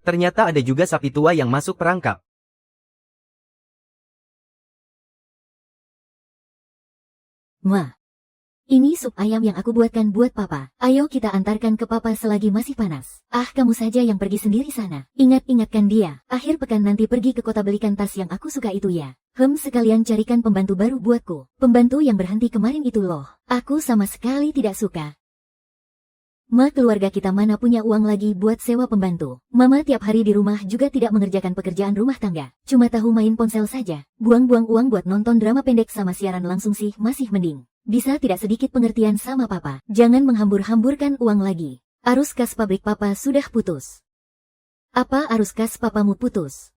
Ternyata ada juga sapi tua yang masuk perangkap. Ma, ini sup ayam yang aku buatkan buat papa. Ayo kita antarkan ke papa selagi masih panas. Ah, kamu saja yang pergi sendiri sana. Ingat-ingatkan dia. Akhir pekan nanti pergi ke kota belikan tas yang aku suka itu ya. Sekalian carikan pembantu baru buatku. Pembantu yang berhenti kemarin itu loh. Aku sama sekali tidak suka. Ma, keluarga kita mana punya uang lagi buat sewa pembantu. Mama tiap hari di rumah juga tidak mengerjakan pekerjaan rumah tangga. Cuma tahu main ponsel saja. Buang-buang uang buat nonton drama pendek sama siaran langsung sih masih mending. Bisa tidak sedikit pengertian sama papa. Jangan menghambur-hamburkan uang lagi. Arus kas pabrik papa sudah putus. Apa arus kas papamu putus?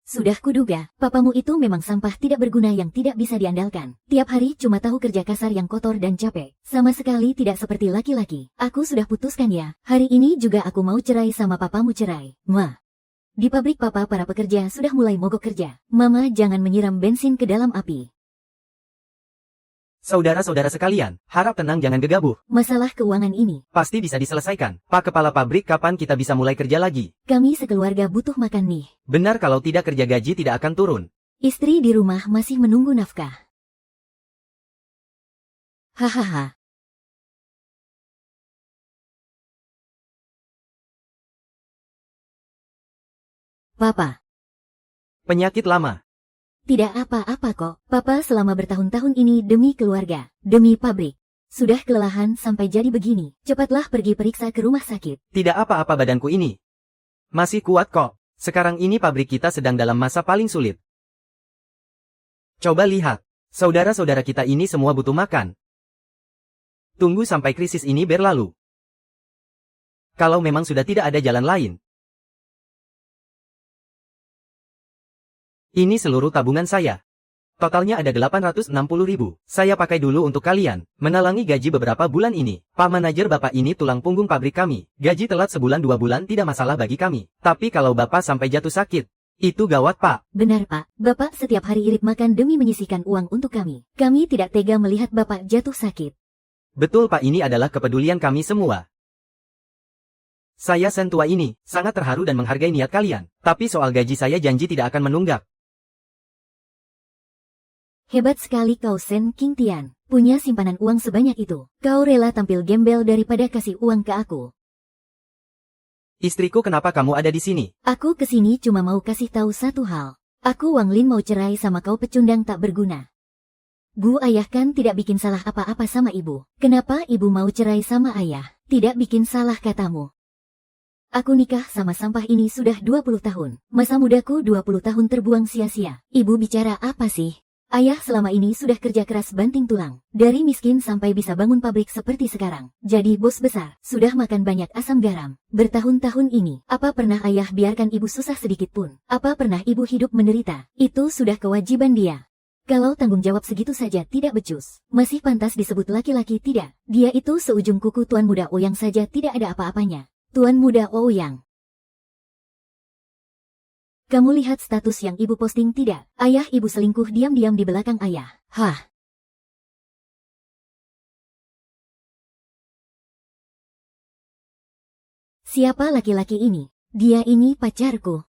Sudah kuduga, papamu itu memang sampah tidak berguna yang tidak bisa diandalkan. Tiap hari cuma tahu kerja kasar yang kotor dan capek. Sama sekali tidak seperti laki-laki. Aku sudah putuskan ya. Hari ini juga aku mau cerai sama papamu cerai. Ma. Di pabrik papa para pekerja sudah mulai mogok kerja. Mama jangan menyiram bensin ke dalam api. Saudara-saudara sekalian, harap tenang jangan gegabah. Masalah keuangan ini pasti bisa diselesaikan. Pak Kepala Pabrik, kapan kita bisa mulai kerja lagi? Kami sekeluarga butuh makan nih. Benar, kalau tidak kerja gaji tidak akan turun. Istri di rumah masih menunggu nafkah. Hahaha. Papa. Penyakit lama. Tidak apa-apa kok. Papa selama bertahun-tahun ini demi keluarga, demi pabrik. Sudah kelelahan sampai jadi begini. Cepatlah pergi periksa ke rumah sakit. Tidak apa-apa badanku ini. Masih kuat kok. Sekarang ini pabrik kita sedang dalam masa paling sulit. Coba lihat. Saudara-saudara kita ini semua butuh makan. Tunggu sampai krisis ini berlalu. Kalau memang sudah tidak ada jalan lain. Ini seluruh tabungan saya. Totalnya ada 860.000. Saya pakai dulu untuk kalian, menalangi gaji beberapa bulan ini. Pak manajer, bapak ini tulang punggung pabrik kami. Gaji telat sebulan 2 bulan tidak masalah bagi kami. Tapi kalau bapak sampai jatuh sakit, itu gawat pak. Benar pak, bapak setiap hari irit makan demi menyisihkan uang untuk kami. Kami tidak tega melihat bapak jatuh sakit. Betul pak, ini adalah kepedulian kami semua. Saya sentua ini, sangat terharu dan menghargai niat kalian. Tapi soal gaji saya janji tidak akan menunggak. Hebat sekali kau Sen King Tian, punya simpanan uang sebanyak itu. Kau rela tampil gembel daripada kasih uang ke aku. Istriku, kenapa kamu ada di sini? Aku kesini cuma mau kasih tahu satu hal. Aku Wang Lin mau cerai sama kau pecundang tak berguna. Bu, ayah kan tidak bikin salah apa-apa sama ibu. Kenapa ibu mau cerai sama ayah? Tidak bikin salah katamu. Aku nikah sama sampah ini sudah 20 tahun. Masa mudaku 20 tahun terbuang sia-sia. Ibu bicara apa sih? Ayah selama ini sudah kerja keras banting tulang. Dari miskin sampai bisa bangun pabrik seperti sekarang. Jadi bos besar, sudah makan banyak asam garam. Bertahun-tahun ini, apa pernah ayah biarkan ibu susah sedikit pun? Apa pernah ibu hidup menderita? Itu sudah kewajiban dia. Kalau tanggung jawab segitu saja tidak becus, masih pantas disebut laki-laki tidak? Dia itu seujung kuku Tuan Muda Ouyang saja tidak ada apa-apanya. Tuan Muda Ouyang. Kamu lihat status yang ibu posting tidak? Ayah ibu selingkuh diam-diam di belakang ayah. Hah? Siapa laki-laki ini? Dia ini pacarku.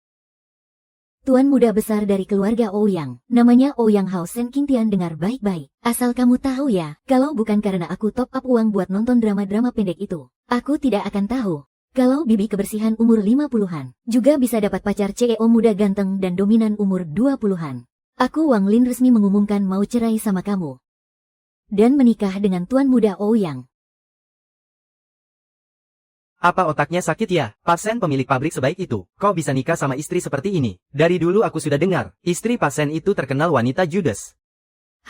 Tuan muda besar dari keluarga Ouyang. Namanya Ouyang Hao Sen King Tian, dengar baik-baik. Asal kamu tahu ya, kalau bukan karena aku top up uang buat nonton drama-drama pendek itu, aku tidak akan tahu. Kalau bibi kebersihan umur 50-an, juga bisa dapat pacar CEO muda ganteng dan dominan umur 20-an. Aku Wang Lin resmi mengumumkan mau cerai sama kamu. Dan menikah dengan Tuan Muda Ouyang. Apa otaknya sakit ya? Pak Sen pemilik pabrik sebaik itu, kok bisa nikah sama istri seperti ini? Dari dulu aku sudah dengar, istri Pak Sen itu terkenal wanita judes.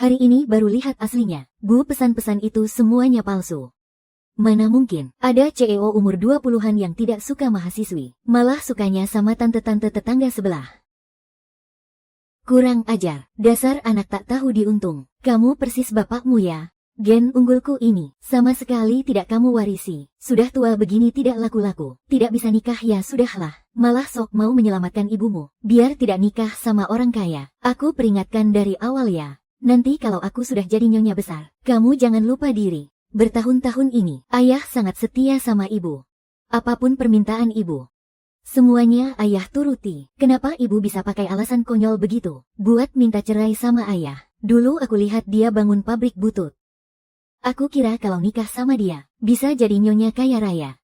Hari ini baru lihat aslinya. Bu, pesan-pesan itu semuanya palsu. Mana mungkin, ada CEO umur 20-an yang tidak suka mahasiswi, malah sukanya sama tante-tante tetangga sebelah. Kurang ajar, dasar anak tak tahu diuntung. Kamu persis bapakmu ya. Gen unggulku ini, sama sekali tidak kamu warisi. Sudah tua begini tidak laku-laku, tidak bisa nikah ya sudahlah. Malah sok mau menyelamatkan ibumu, biar tidak nikah sama orang kaya. Aku peringatkan dari awal ya. Nanti kalau aku sudah jadi nyonya besar, kamu jangan lupa diri. Bertahun-tahun ini, ayah sangat setia sama ibu. Apapun permintaan ibu, Semuanya ayah turuti. Kenapa ibu bisa pakai alasan konyol begitu? Buat minta cerai sama ayah. Dulu aku lihat dia bangun pabrik butut. Aku kira kalau nikah sama dia, bisa jadi nyonya kaya raya.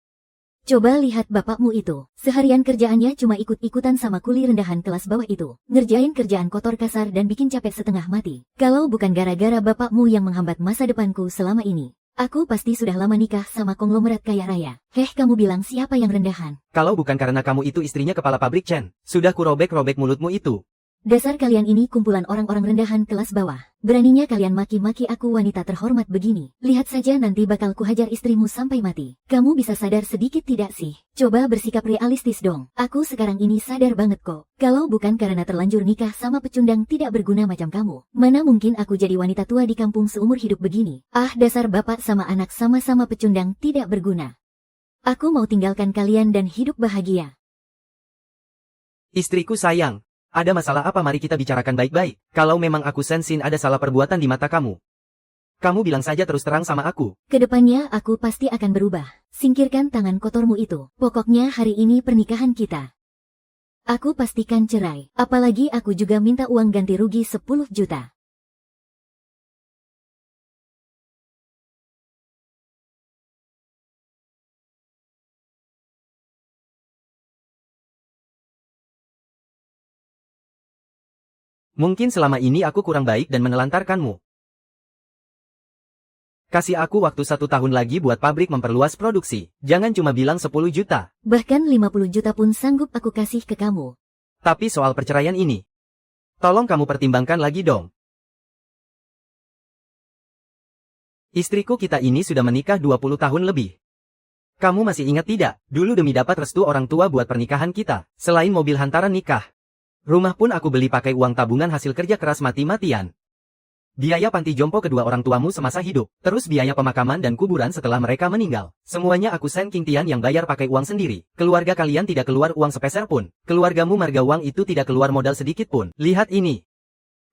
Coba lihat bapakmu itu. Seharian kerjaannya cuma ikut-ikutan sama kuli rendahan kelas bawah itu. Ngerjain kerjaan kotor kasar dan bikin capek setengah mati. Kalau bukan gara-gara bapakmu yang menghambat masa depanku selama ini, aku pasti sudah lama nikah sama konglomerat kaya raya. Heh, kamu bilang siapa yang rendahan? Kalau bukan karena kamu itu istrinya kepala pabrik Chen, sudah kurobek-robek mulutmu itu. Dasar kalian ini kumpulan orang-orang rendahan kelas bawah. Beraninya kalian maki-maki aku wanita terhormat begini. Lihat saja nanti bakal kuhajar istrimu sampai mati. Kamu bisa sadar sedikit tidak sih? Coba bersikap realistis dong. Aku sekarang ini sadar banget kok. Kalau bukan karena terlanjur nikah sama pecundang tidak berguna macam kamu, mana mungkin aku jadi wanita tua di kampung seumur hidup begini. Ah, dasar bapak sama anak sama-sama pecundang tidak berguna. Aku mau tinggalkan kalian dan hidup bahagia. Istriku sayang. Ada masalah apa, mari kita bicarakan baik-baik. Kalau memang aku sensin ada salah perbuatan di mata kamu, kamu bilang saja terus terang sama aku. Kedepannya aku pasti akan berubah. Singkirkan tangan kotormu itu. Pokoknya hari ini pernikahan kita. Aku pastikan cerai. Apalagi aku juga minta uang ganti rugi 10 juta. Mungkin selama ini aku kurang baik dan menelantarkanmu. Kasih aku waktu 1 tahun lagi buat pabrik memperluas produksi. Jangan cuma bilang 10 juta. Bahkan 50 juta pun sanggup aku kasih ke kamu. Tapi soal perceraian ini, tolong kamu pertimbangkan lagi dong. Istriku kita ini sudah menikah 20 tahun lebih. Kamu masih ingat tidak? Dulu demi dapat restu orang tua buat pernikahan kita, selain mobil hantaran nikah, rumah pun aku beli pakai uang tabungan hasil kerja keras mati-matian. Biaya panti jompo kedua orang tuamu semasa hidup, terus biaya pemakaman dan kuburan setelah mereka meninggal. Semuanya aku Sen King Tian yang bayar pakai uang sendiri. Keluarga kalian tidak keluar uang sepeser pun. Keluargamu marga uang itu tidak keluar modal sedikit pun. Lihat ini.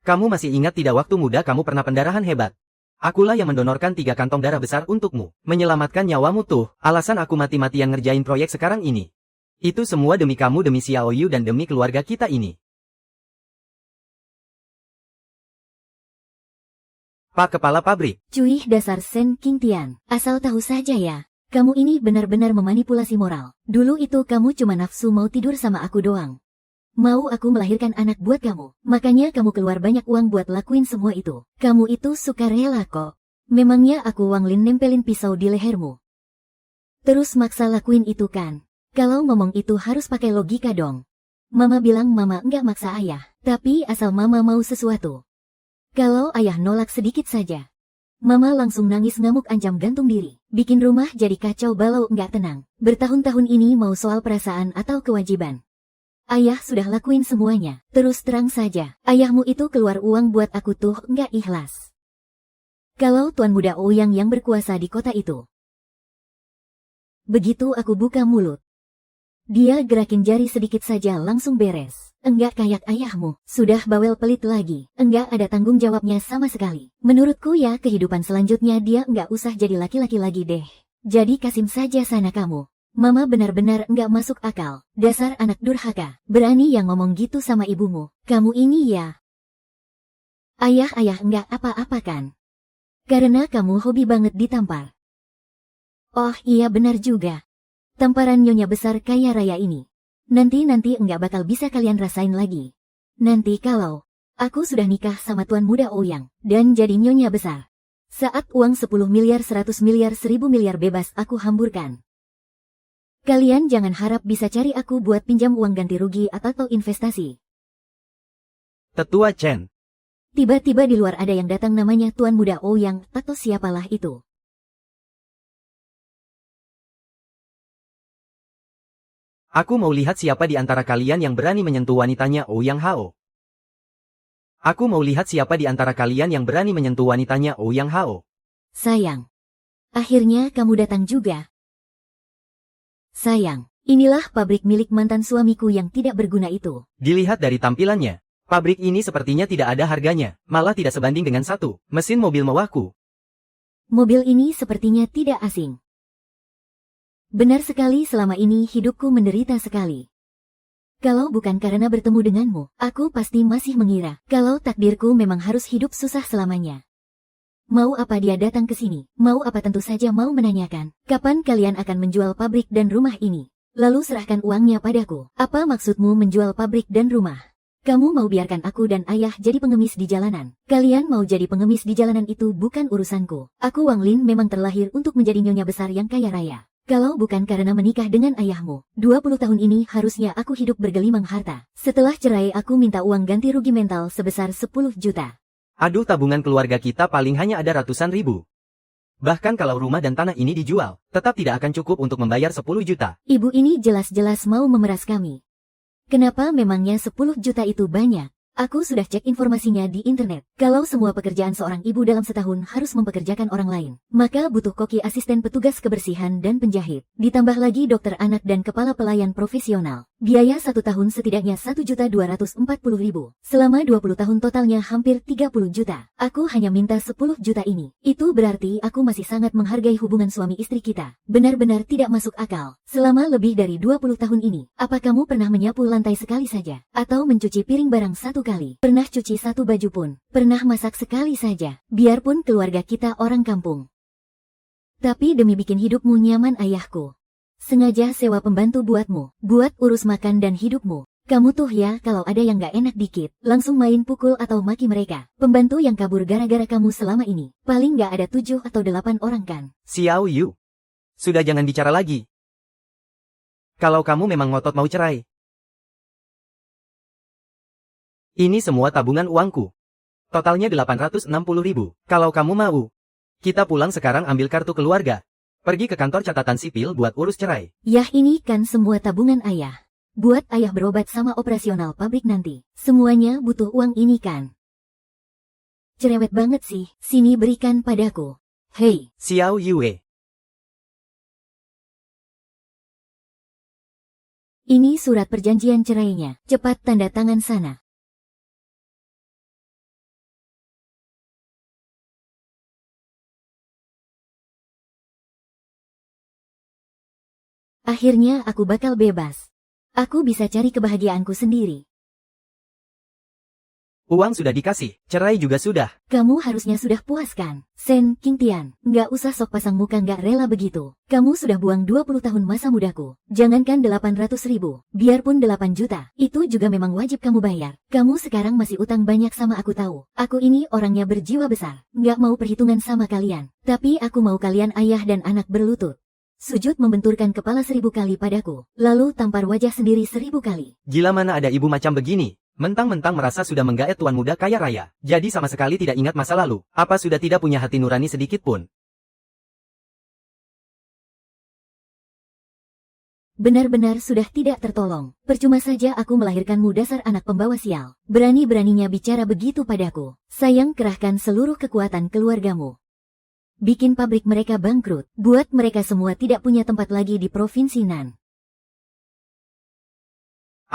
Kamu masih ingat tidak waktu muda kamu pernah pendarahan hebat? Akulah yang mendonorkan 3 kantong darah besar untukmu. Menyelamatkan nyawamu tuh. Alasan aku mati-matian ngerjain proyek sekarang ini. Itu semua demi kamu, demi Xiao Yu dan demi keluarga kita ini. Pak Kepala Pabrik. Cuih, dasar Sen King Tian. Asal tahu saja ya. Kamu ini benar-benar memanipulasi moral. Dulu itu kamu cuma nafsu mau tidur sama aku doang. Mau aku melahirkan anak buat kamu. Makanya kamu keluar banyak uang buat lakuin semua itu. Kamu itu suka rela kok. Memangnya aku Wang Lin nempelin pisau di lehermu? Terus maksa lakuin itu kan? Kalau ngomong itu harus pakai logika dong. Mama bilang mama enggak maksa ayah. Tapi asal mama mau sesuatu. Kalau ayah nolak sedikit saja, mama langsung nangis ngamuk ancam gantung diri. Bikin rumah jadi kacau balau enggak tenang. Bertahun-tahun ini mau soal perasaan atau kewajiban. Ayah sudah lakuin semuanya. Terus terang saja, ayahmu itu keluar uang buat aku tuh enggak ikhlas. Kalau Tuan Muda Ouyang yang berkuasa di kota itu. Begitu aku buka mulut, dia gerakin jari sedikit saja langsung beres. Enggak kayak ayahmu, sudah bawel pelit lagi, enggak ada tanggung jawabnya sama sekali. Menurutku ya kehidupan selanjutnya dia enggak usah jadi laki-laki lagi deh. Jadi Kasim saja sana kamu. Mama benar-benar enggak masuk akal, dasar anak durhaka. Berani yang ngomong gitu sama ibumu, kamu ini ya. Ayah enggak apa-apa kan? Karena kamu hobi banget ditampar. Oh iya benar juga. Tamparan nyonya besar kaya raya ini. Nanti enggak bakal bisa kalian rasain lagi. Nanti kalau aku sudah nikah sama Tuan Muda Ouyang dan jadi nyonya besar. Saat uang 10 miliar, 100 miliar, 1000 miliar bebas aku hamburkan. Kalian jangan harap bisa cari aku buat pinjam uang ganti rugi atau investasi. Tetua Chen. Tiba-tiba di luar ada yang datang namanya Tuan Muda Ouyang atau siapalah itu. Aku mau lihat siapa di antara kalian yang berani menyentuh wanitanya Ouyang Hao. Aku mau lihat siapa di antara kalian yang berani menyentuh wanitanya Ouyang Hao. Sayang. Akhirnya kamu datang juga. Sayang, inilah pabrik milik mantan suamiku yang tidak berguna itu. Dilihat dari tampilannya, pabrik ini sepertinya tidak ada harganya, malah tidak sebanding dengan satu mesin mobil mewahku. Mobil ini sepertinya tidak asing. Benar sekali selama ini hidupku menderita sekali. Kalau bukan karena bertemu denganmu, aku pasti masih mengira kalau takdirku memang harus hidup susah selamanya. Mau apa dia datang ke sini? Mau apa? Tentu saja mau menanyakan, kapan kalian akan menjual pabrik dan rumah ini? Lalu serahkan uangnya padaku. Apa maksudmu menjual pabrik dan rumah? Kamu mau biarkan aku dan ayah jadi pengemis di jalanan? Kalian mau jadi pengemis di jalanan itu bukan urusanku. Aku Wang Lin memang terlahir untuk menjadi nyonya besar yang kaya raya. Kalau bukan karena menikah dengan ayahmu, 20 tahun ini harusnya aku hidup bergelimang harta. Setelah cerai aku minta uang ganti rugi mental sebesar 10 juta. Aduh, tabungan keluarga kita paling hanya ada ratusan ribu. Bahkan kalau rumah dan tanah ini dijual, tetap tidak akan cukup untuk membayar 10 juta. Ibu ini jelas-jelas mau memeras kami. Kenapa memangnya 10 juta itu banyak? Aku sudah cek informasinya di internet. Kalau semua pekerjaan seorang ibu dalam setahun harus mempekerjakan orang lain, maka butuh koki, asisten petugas kebersihan dan penjahit. Ditambah lagi dokter anak dan kepala pelayan profesional. Biaya 1 tahun setidaknya 1.240.000. Selama 20 tahun totalnya hampir 30 juta. Aku hanya minta 10 juta ini. Itu berarti aku masih sangat menghargai hubungan suami istri kita. Benar-benar tidak masuk akal. Selama lebih dari 20 tahun ini, apa kamu pernah menyapu lantai sekali saja? Atau mencuci piring barang 1 kali? Pernah cuci 1 baju pun? Pernah masak sekali saja? Biarpun keluarga kita orang kampung. Tapi demi bikin hidupmu nyaman ayahku sengaja sewa pembantu buatmu, buat urus makan dan hidupmu. Kamu tuh ya kalau ada yang gak enak dikit, langsung main pukul atau maki mereka. Pembantu yang kabur gara-gara kamu selama ini, paling gak ada 7 atau 8 orang kan? Xiao Yu, sudah jangan bicara lagi. Kalau kamu memang ngotot mau cerai. Ini semua tabungan uangku. Totalnya 860.000. Kalau kamu mau, kita pulang sekarang, ambil kartu keluarga. Pergi ke kantor catatan sipil buat urus cerai. Yah, ini kan semua tabungan ayah. Buat ayah berobat sama operasional pabrik nanti. Semuanya butuh uang ini kan? Cerewet banget sih. Sini berikan padaku. Hei, Xiao Yue. Ini surat perjanjian cerainya. Cepat tanda tangan sana. Akhirnya aku bakal bebas. Aku bisa cari kebahagiaanku sendiri. Uang sudah dikasih, cerai juga sudah. Kamu harusnya sudah puas kan? Sen Qingtian, nggak usah sok pasang muka nggak rela begitu. Kamu sudah buang 20 tahun masa mudaku. Jangankan 800.000, biarpun 8 juta, itu juga memang wajib kamu bayar. Kamu sekarang masih utang banyak sama aku tahu. Aku ini orangnya berjiwa besar, nggak mau perhitungan sama kalian. Tapi aku mau kalian ayah dan anak berlutut. Sujud membenturkan kepala 1000 kali padaku, lalu tampar wajah sendiri 1000 kali. Gila, mana ada ibu macam begini. Mentang-mentang merasa sudah menggaet tuan muda kaya raya, jadi sama sekali tidak ingat masa lalu. Apa sudah tidak punya hati nurani sedikit pun? Benar-benar sudah tidak tertolong. Percuma saja aku melahirkanmu, dasar anak pembawa sial. Berani-beraninya bicara begitu padaku. Sayang, kerahkan seluruh kekuatan keluargamu. Bikin pabrik mereka bangkrut, buat mereka semua tidak punya tempat lagi di Provinsi Nan.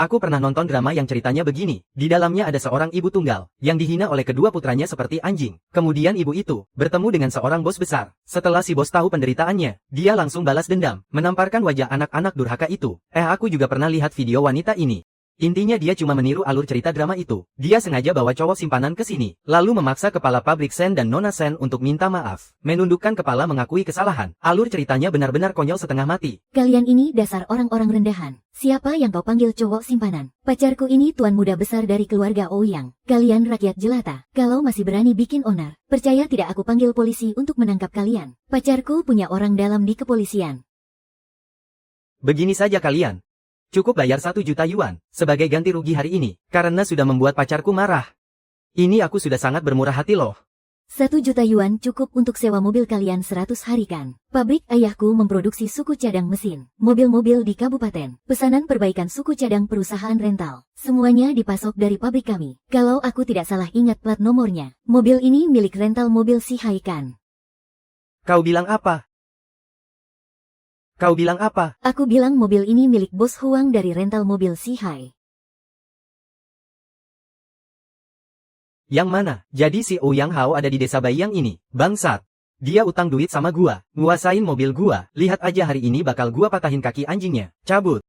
Aku pernah nonton drama yang ceritanya begini. Di dalamnya ada seorang ibu tunggal, yang dihina oleh kedua putranya seperti anjing. Kemudian ibu itu, bertemu dengan seorang bos besar. Setelah si bos tahu penderitaannya, dia langsung balas dendam, menamparkan wajah anak-anak durhaka itu. Aku juga pernah lihat video wanita ini. Intinya dia cuma meniru alur cerita drama itu. Dia sengaja bawa cowok simpanan ke sini, lalu memaksa kepala pabrik Sen dan Nona Sen untuk minta maaf. Menundukkan kepala mengakui kesalahan. Alur ceritanya benar-benar konyol setengah mati. Kalian ini dasar orang-orang rendahan. Siapa yang kau panggil cowok simpanan? Pacarku ini tuan muda besar dari keluarga Ouyang. Kalian rakyat jelata. Kalau masih berani bikin onar, percaya tidak aku panggil polisi untuk menangkap kalian. Pacarku punya orang dalam di kepolisian. Begini saja kalian. Cukup bayar 1 juta yuan, sebagai ganti rugi hari ini, karena sudah membuat pacarku marah. Ini aku sudah sangat bermurah hati loh. 1 juta yuan cukup untuk sewa mobil kalian 100 hari kan? Pabrik ayahku memproduksi suku cadang mesin, mobil-mobil di kabupaten, pesanan perbaikan suku cadang perusahaan rental. Semuanya dipasok dari pabrik kami. Kalau aku tidak salah ingat plat nomornya, mobil ini milik rental mobil Sihai kan? Kau bilang apa? Kau bilang apa? Aku bilang mobil ini milik bos Huang dari rental mobil Sihai. Yang mana? Jadi si Ouyang Hao ada di desa Baiyang ini, bangsat. Dia utang duit sama gua, nguasain mobil gua, lihat aja hari ini bakal gua patahin kaki anjingnya, cabut.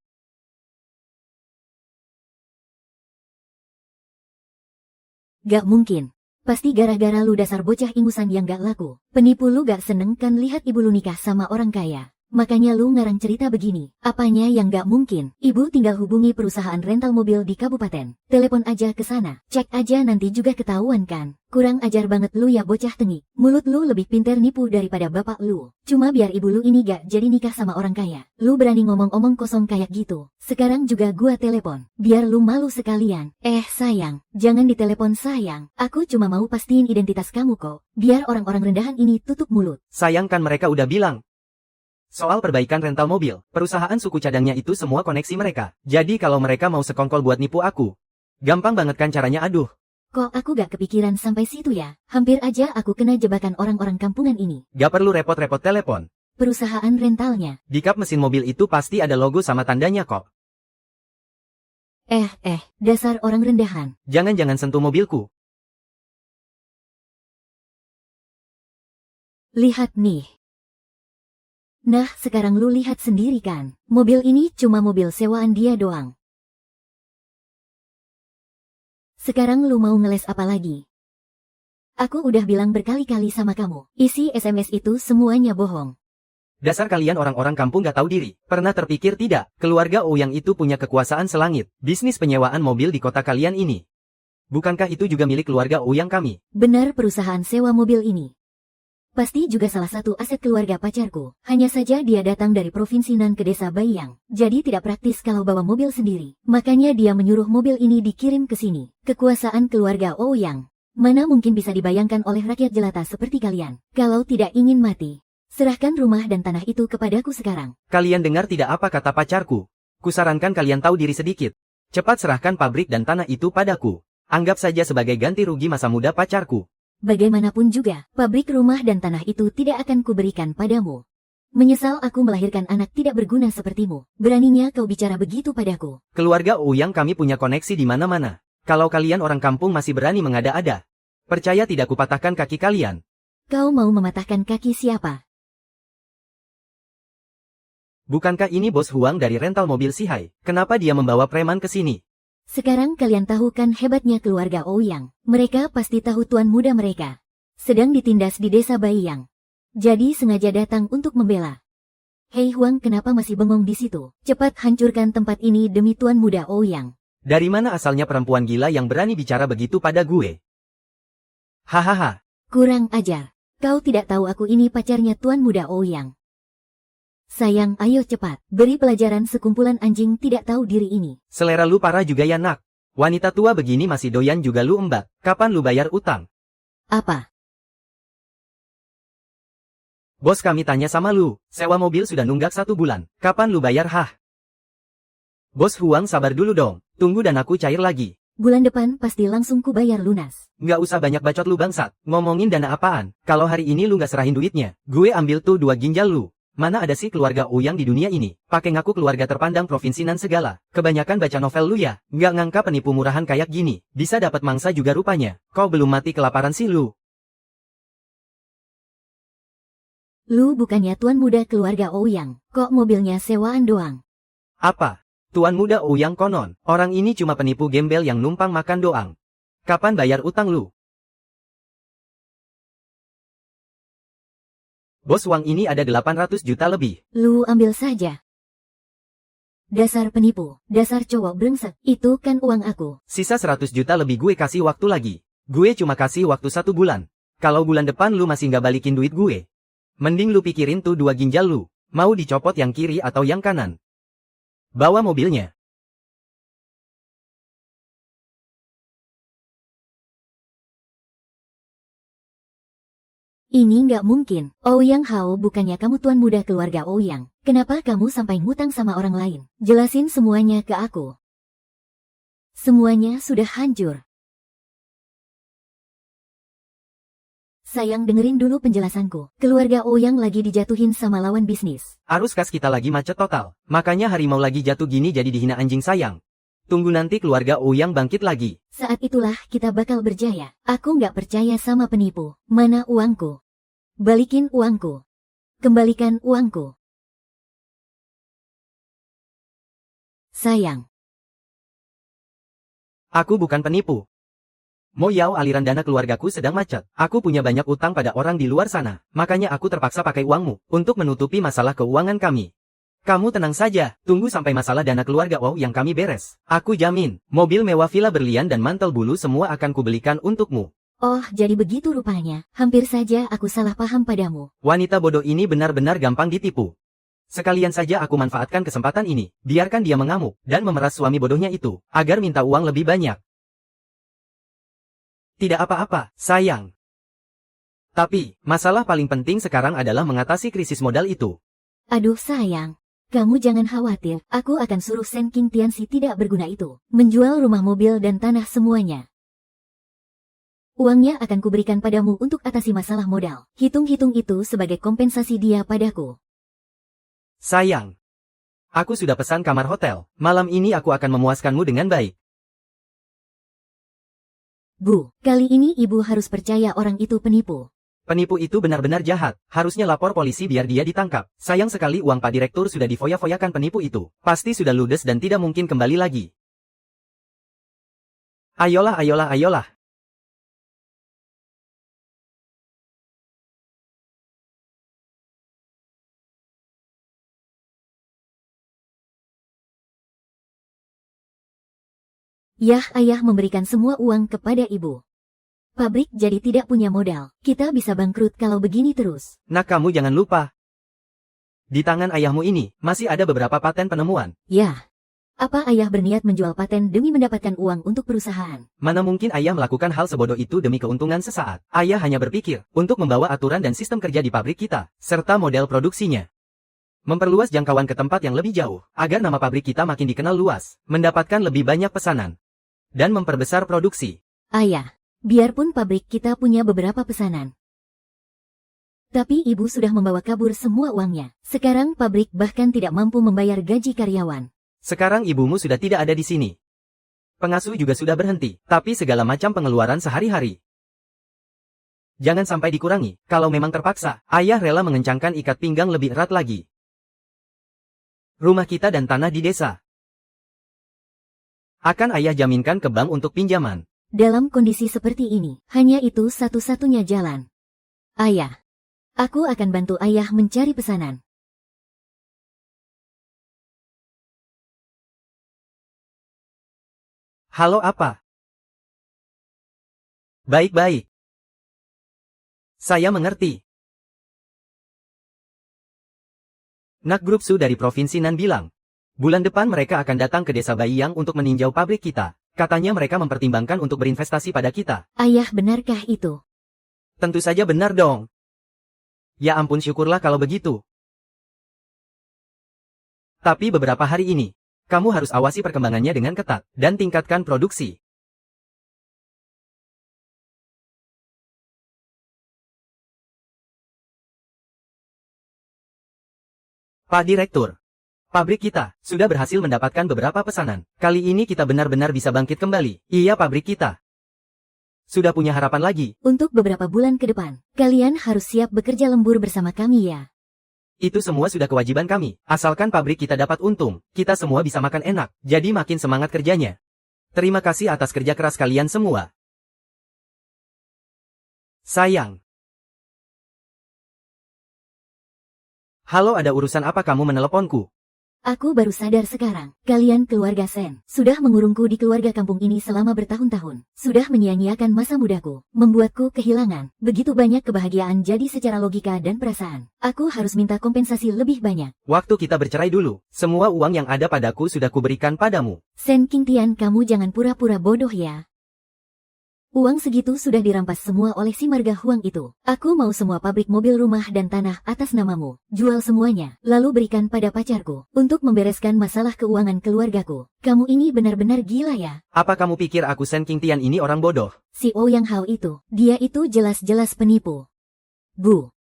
Gak mungkin. Pasti gara-gara lu dasar bocah ingusan yang gak laku. Penipu lu gak seneng kan lihat ibu lu nikah sama orang kaya. Makanya lu ngarang cerita begini. Apanya yang gak mungkin? Ibu tinggal hubungi perusahaan rental mobil di kabupaten. Telepon aja ke sana. Cek aja nanti juga ketahuan kan. Kurang ajar banget lu ya bocah tengik. Mulut lu lebih pinter nipu daripada bapak lu. Cuma biar ibu lu ini gak jadi nikah sama orang kaya. Lu berani ngomong-omong kosong kayak gitu. Sekarang juga gua telepon. Biar lu malu sekalian. Sayang. Jangan ditelepon sayang. Aku cuma mau pastiin identitas kamu kok. Biar orang-orang rendahan ini tutup mulut. Sayang kan mereka udah bilang. Soal perbaikan rental mobil, perusahaan suku cadangnya itu semua koneksi mereka. Jadi kalau mereka mau sekongkol buat nipu aku, gampang banget kan caranya aduh. Kok aku gak kepikiran sampai situ ya? Hampir aja aku kena jebakan orang-orang kampungan ini. Gak perlu repot-repot telepon. Perusahaan rentalnya. Di kap mesin mobil itu pasti ada logo sama tandanya kok. Dasar orang rendahan. Jangan-jangan sentuh mobilku. Lihat nih. Nah, sekarang lu lihat sendiri kan. Mobil ini cuma mobil sewaan dia doang. Sekarang lu mau ngeles apa lagi? Aku udah bilang berkali-kali sama kamu. Isi SMS itu semuanya bohong. Dasar kalian orang-orang kampung gak tahu diri. Pernah terpikir tidak, keluarga Ouyang itu punya kekuasaan selangit. Bisnis penyewaan mobil di kota kalian ini. Bukankah itu juga milik keluarga Ouyang kami? Benar, perusahaan sewa mobil ini. Pasti juga salah satu aset keluarga pacarku. Hanya saja dia datang dari provinsi Nan ke desa Baiyang. Jadi tidak praktis kalau bawa mobil sendiri. Makanya dia menyuruh mobil ini dikirim ke sini. Kekuasaan keluarga Ouyang. Mana mungkin bisa dibayangkan oleh rakyat jelata seperti kalian. Kalau tidak ingin mati, serahkan rumah dan tanah itu kepadaku sekarang. Kalian dengar tidak apa kata pacarku? Kusarankan kalian tahu diri sedikit. Cepat serahkan pabrik dan tanah itu padaku. Anggap saja sebagai ganti rugi masa muda pacarku. Bagaimanapun juga, pabrik rumah dan tanah itu tidak akan kuberikan padamu. Menyesal aku melahirkan anak tidak berguna sepertimu. Beraninya kau bicara begitu padaku. Keluarga Ouyang kami punya koneksi di mana-mana. Kalau kalian orang kampung masih berani mengada-ada, percaya tidak kupatahkan kaki kalian. Kau mau mematahkan kaki siapa? Bukankah ini bos Huang dari rental mobil Sihai? Kenapa dia membawa preman ke sini? Sekarang kalian tahu kan hebatnya keluarga Ouyang. Mereka pasti tahu tuan muda mereka sedang ditindas di desa Baiyang. Jadi sengaja datang untuk membela. Hei Huang, kenapa masih bengong di situ? Cepat hancurkan tempat ini demi tuan muda Ouyang. Dari mana asalnya perempuan gila yang berani bicara begitu pada gue? Hahaha. Kurang ajar. Kau tidak tahu aku ini pacarnya tuan muda Ouyang. Sayang, ayo cepat, beri pelajaran sekumpulan anjing tidak tahu diri ini. Selera lu parah juga ya nak. Wanita tua begini masih doyan juga lu embak. Kapan lu bayar utang? Apa? Bos kami tanya sama lu, sewa mobil sudah nunggak 1 bulan. Kapan lu bayar hah? Bos Huang sabar dulu dong, tunggu dan aku cair lagi. Bulan depan pasti langsung ku bayar lunas. Nggak usah banyak bacot lu bangsat, ngomongin dana apaan. Kalau hari ini lu nggak serahin duitnya, gue ambil tuh 2 ginjal lu. Mana ada sih keluarga Ouyang di dunia ini? Pakai ngaku keluarga terpandang provinsi Nan segala. Kebanyakan baca novel lu ya. Nggak ngangka penipu murahan kayak gini. Bisa dapat mangsa juga rupanya. Kau belum mati kelaparan sih lu. Lu bukannya tuan muda keluarga Ouyang. Kok mobilnya sewaan doang? Apa? Tuan muda Ouyang konon. Orang ini cuma penipu gembel yang numpang makan doang. Kapan bayar utang lu? Bos Wang ini ada 800 juta lebih. Lu ambil saja. Dasar penipu, dasar cowok brengsek, itu kan uang aku. Sisa 100 juta lebih gue kasih waktu lagi. Gue cuma kasih waktu 1 bulan. Kalau bulan depan lu masih nggak balikin duit gue, mending lu pikirin tuh 2 ginjal lu. Mau dicopot yang kiri atau yang kanan? Bawa mobilnya. Ini nggak mungkin. Ouyang Hao, bukannya kamu tuan muda keluarga Ouyang. Kenapa kamu sampai ngutang sama orang lain? Jelasin semuanya ke aku. Semuanya sudah hancur. Sayang, dengerin dulu penjelasanku. Keluarga Ouyang lagi dijatuhin sama lawan bisnis. Arus kas kita lagi macet total. Makanya harimau lagi jatuh gini jadi dihina anjing sayang. Tunggu nanti keluarga Ouyang bangkit lagi. Saat itulah kita bakal berjaya. Aku nggak percaya sama penipu. Mana uangku? Balikin uangku. Kembalikan uangku. Sayang. Aku bukan penipu. Mo Yao, aliran dana keluargaku sedang macet. Aku punya banyak utang pada orang di luar sana. Makanya aku terpaksa pakai uangmu untuk menutupi masalah keuangan kami. Kamu tenang saja, tunggu sampai masalah dana keluarga Wow yang kami beres. Aku jamin, mobil mewah, villa berlian dan mantel bulu semua akan kubelikan untukmu. Oh, jadi begitu rupanya. Hampir saja aku salah paham padamu. Wanita bodoh ini benar-benar gampang ditipu. Sekalian saja aku manfaatkan kesempatan ini, biarkan dia mengamuk dan memeras suami bodohnya itu, agar minta uang lebih banyak. Tidak apa-apa, sayang. Tapi, masalah paling penting sekarang adalah mengatasi krisis modal itu. Aduh sayang, kamu jangan khawatir, aku akan suruh Sen King Tianxi tidak berguna itu, menjual rumah, mobil dan tanah semuanya. Uangnya akan kuberikan padamu untuk atasi masalah modal. Hitung-hitung itu sebagai kompensasi dia padaku. Sayang. Aku sudah pesan kamar hotel, malam ini aku akan memuaskanmu dengan baik. Bu, kali ini ibu harus percaya orang itu penipu. Penipu itu benar-benar jahat, harusnya lapor polisi biar dia ditangkap. Sayang sekali uang Pak Direktur sudah difoya-foyakan penipu itu. Pasti sudah ludes dan tidak mungkin kembali lagi. Ayolah, ayolah, ayolah. Yah, ayah memberikan semua uang kepada ibu. Pabrik jadi tidak punya modal. Kita bisa bangkrut kalau begini terus. Nak, kamu jangan lupa. Di tangan ayahmu ini, masih ada beberapa paten penemuan. Yah. Apa ayah berniat menjual paten demi mendapatkan uang untuk perusahaan? Mana mungkin ayah melakukan hal sebodoh itu demi keuntungan sesaat. Ayah hanya berpikir untuk membawa aturan dan sistem kerja di pabrik kita, serta model produksinya. Memperluas jangkauan ke tempat yang lebih jauh, agar nama pabrik kita makin dikenal luas, mendapatkan lebih banyak pesanan, dan memperbesar produksi. Ayah, biarpun pabrik kita punya beberapa pesanan, tapi ibu sudah membawa kabur semua uangnya. Sekarang pabrik bahkan tidak mampu membayar gaji karyawan. Sekarang ibumu sudah tidak ada di sini. Pengasuh juga sudah berhenti, tapi segala macam pengeluaran sehari-hari jangan sampai dikurangi. Kalau memang terpaksa, ayah rela mengencangkan ikat pinggang lebih erat lagi. Rumah kita dan tanah di desa akan ayah jaminkan ke bank untuk pinjaman. Dalam kondisi seperti ini, hanya itu satu-satunya jalan. Ayah, aku akan bantu ayah mencari pesanan. Halo, apa? Baik-baik. Saya mengerti. Nak Group Su dari Provinsi Nan bilang, bulan depan mereka akan datang ke desa Baiyang untuk meninjau pabrik kita. Katanya mereka mempertimbangkan untuk berinvestasi pada kita. Ayah, benarkah itu? Tentu saja benar dong. Ya ampun, syukurlah kalau begitu. Tapi beberapa hari ini, kamu harus awasi perkembangannya dengan ketat, dan tingkatkan produksi. Pak Direktur, pabrik kita sudah berhasil mendapatkan beberapa pesanan. Kali ini kita benar-benar bisa bangkit kembali. Iya, pabrik kita sudah punya harapan lagi. Untuk beberapa bulan ke depan, kalian harus siap bekerja lembur bersama kami ya. Itu semua sudah kewajiban kami. Asalkan pabrik kita dapat untung, kita semua bisa makan enak, jadi makin semangat kerjanya. Terima kasih atas kerja keras kalian semua. Sayang. Halo, ada urusan apa kamu meneleponku? Aku baru sadar sekarang, kalian keluarga Sen sudah mengurungku di keluarga kampung ini selama bertahun-tahun. Sudah menyia-nyiakan masa mudaku, membuatku kehilangan begitu banyak kebahagiaan. Jadi secara logika dan perasaan, aku harus minta kompensasi lebih banyak. Waktu kita bercerai dulu, semua uang yang ada padaku sudah kuberikan padamu. Sen King Tian, kamu jangan pura-pura bodoh ya. Uang segitu sudah dirampas semua oleh si marga Huang itu. Aku mau semua pabrik, mobil, rumah dan tanah atas namamu. Jual semuanya, lalu berikan pada pacarku untuk membereskan masalah keuangan keluargaku. Kamu ini benar-benar gila ya. Apa kamu pikir aku Sen King Tian ini orang bodoh? Si Ouyang Hao itu, dia itu jelas-jelas penipu. Bu.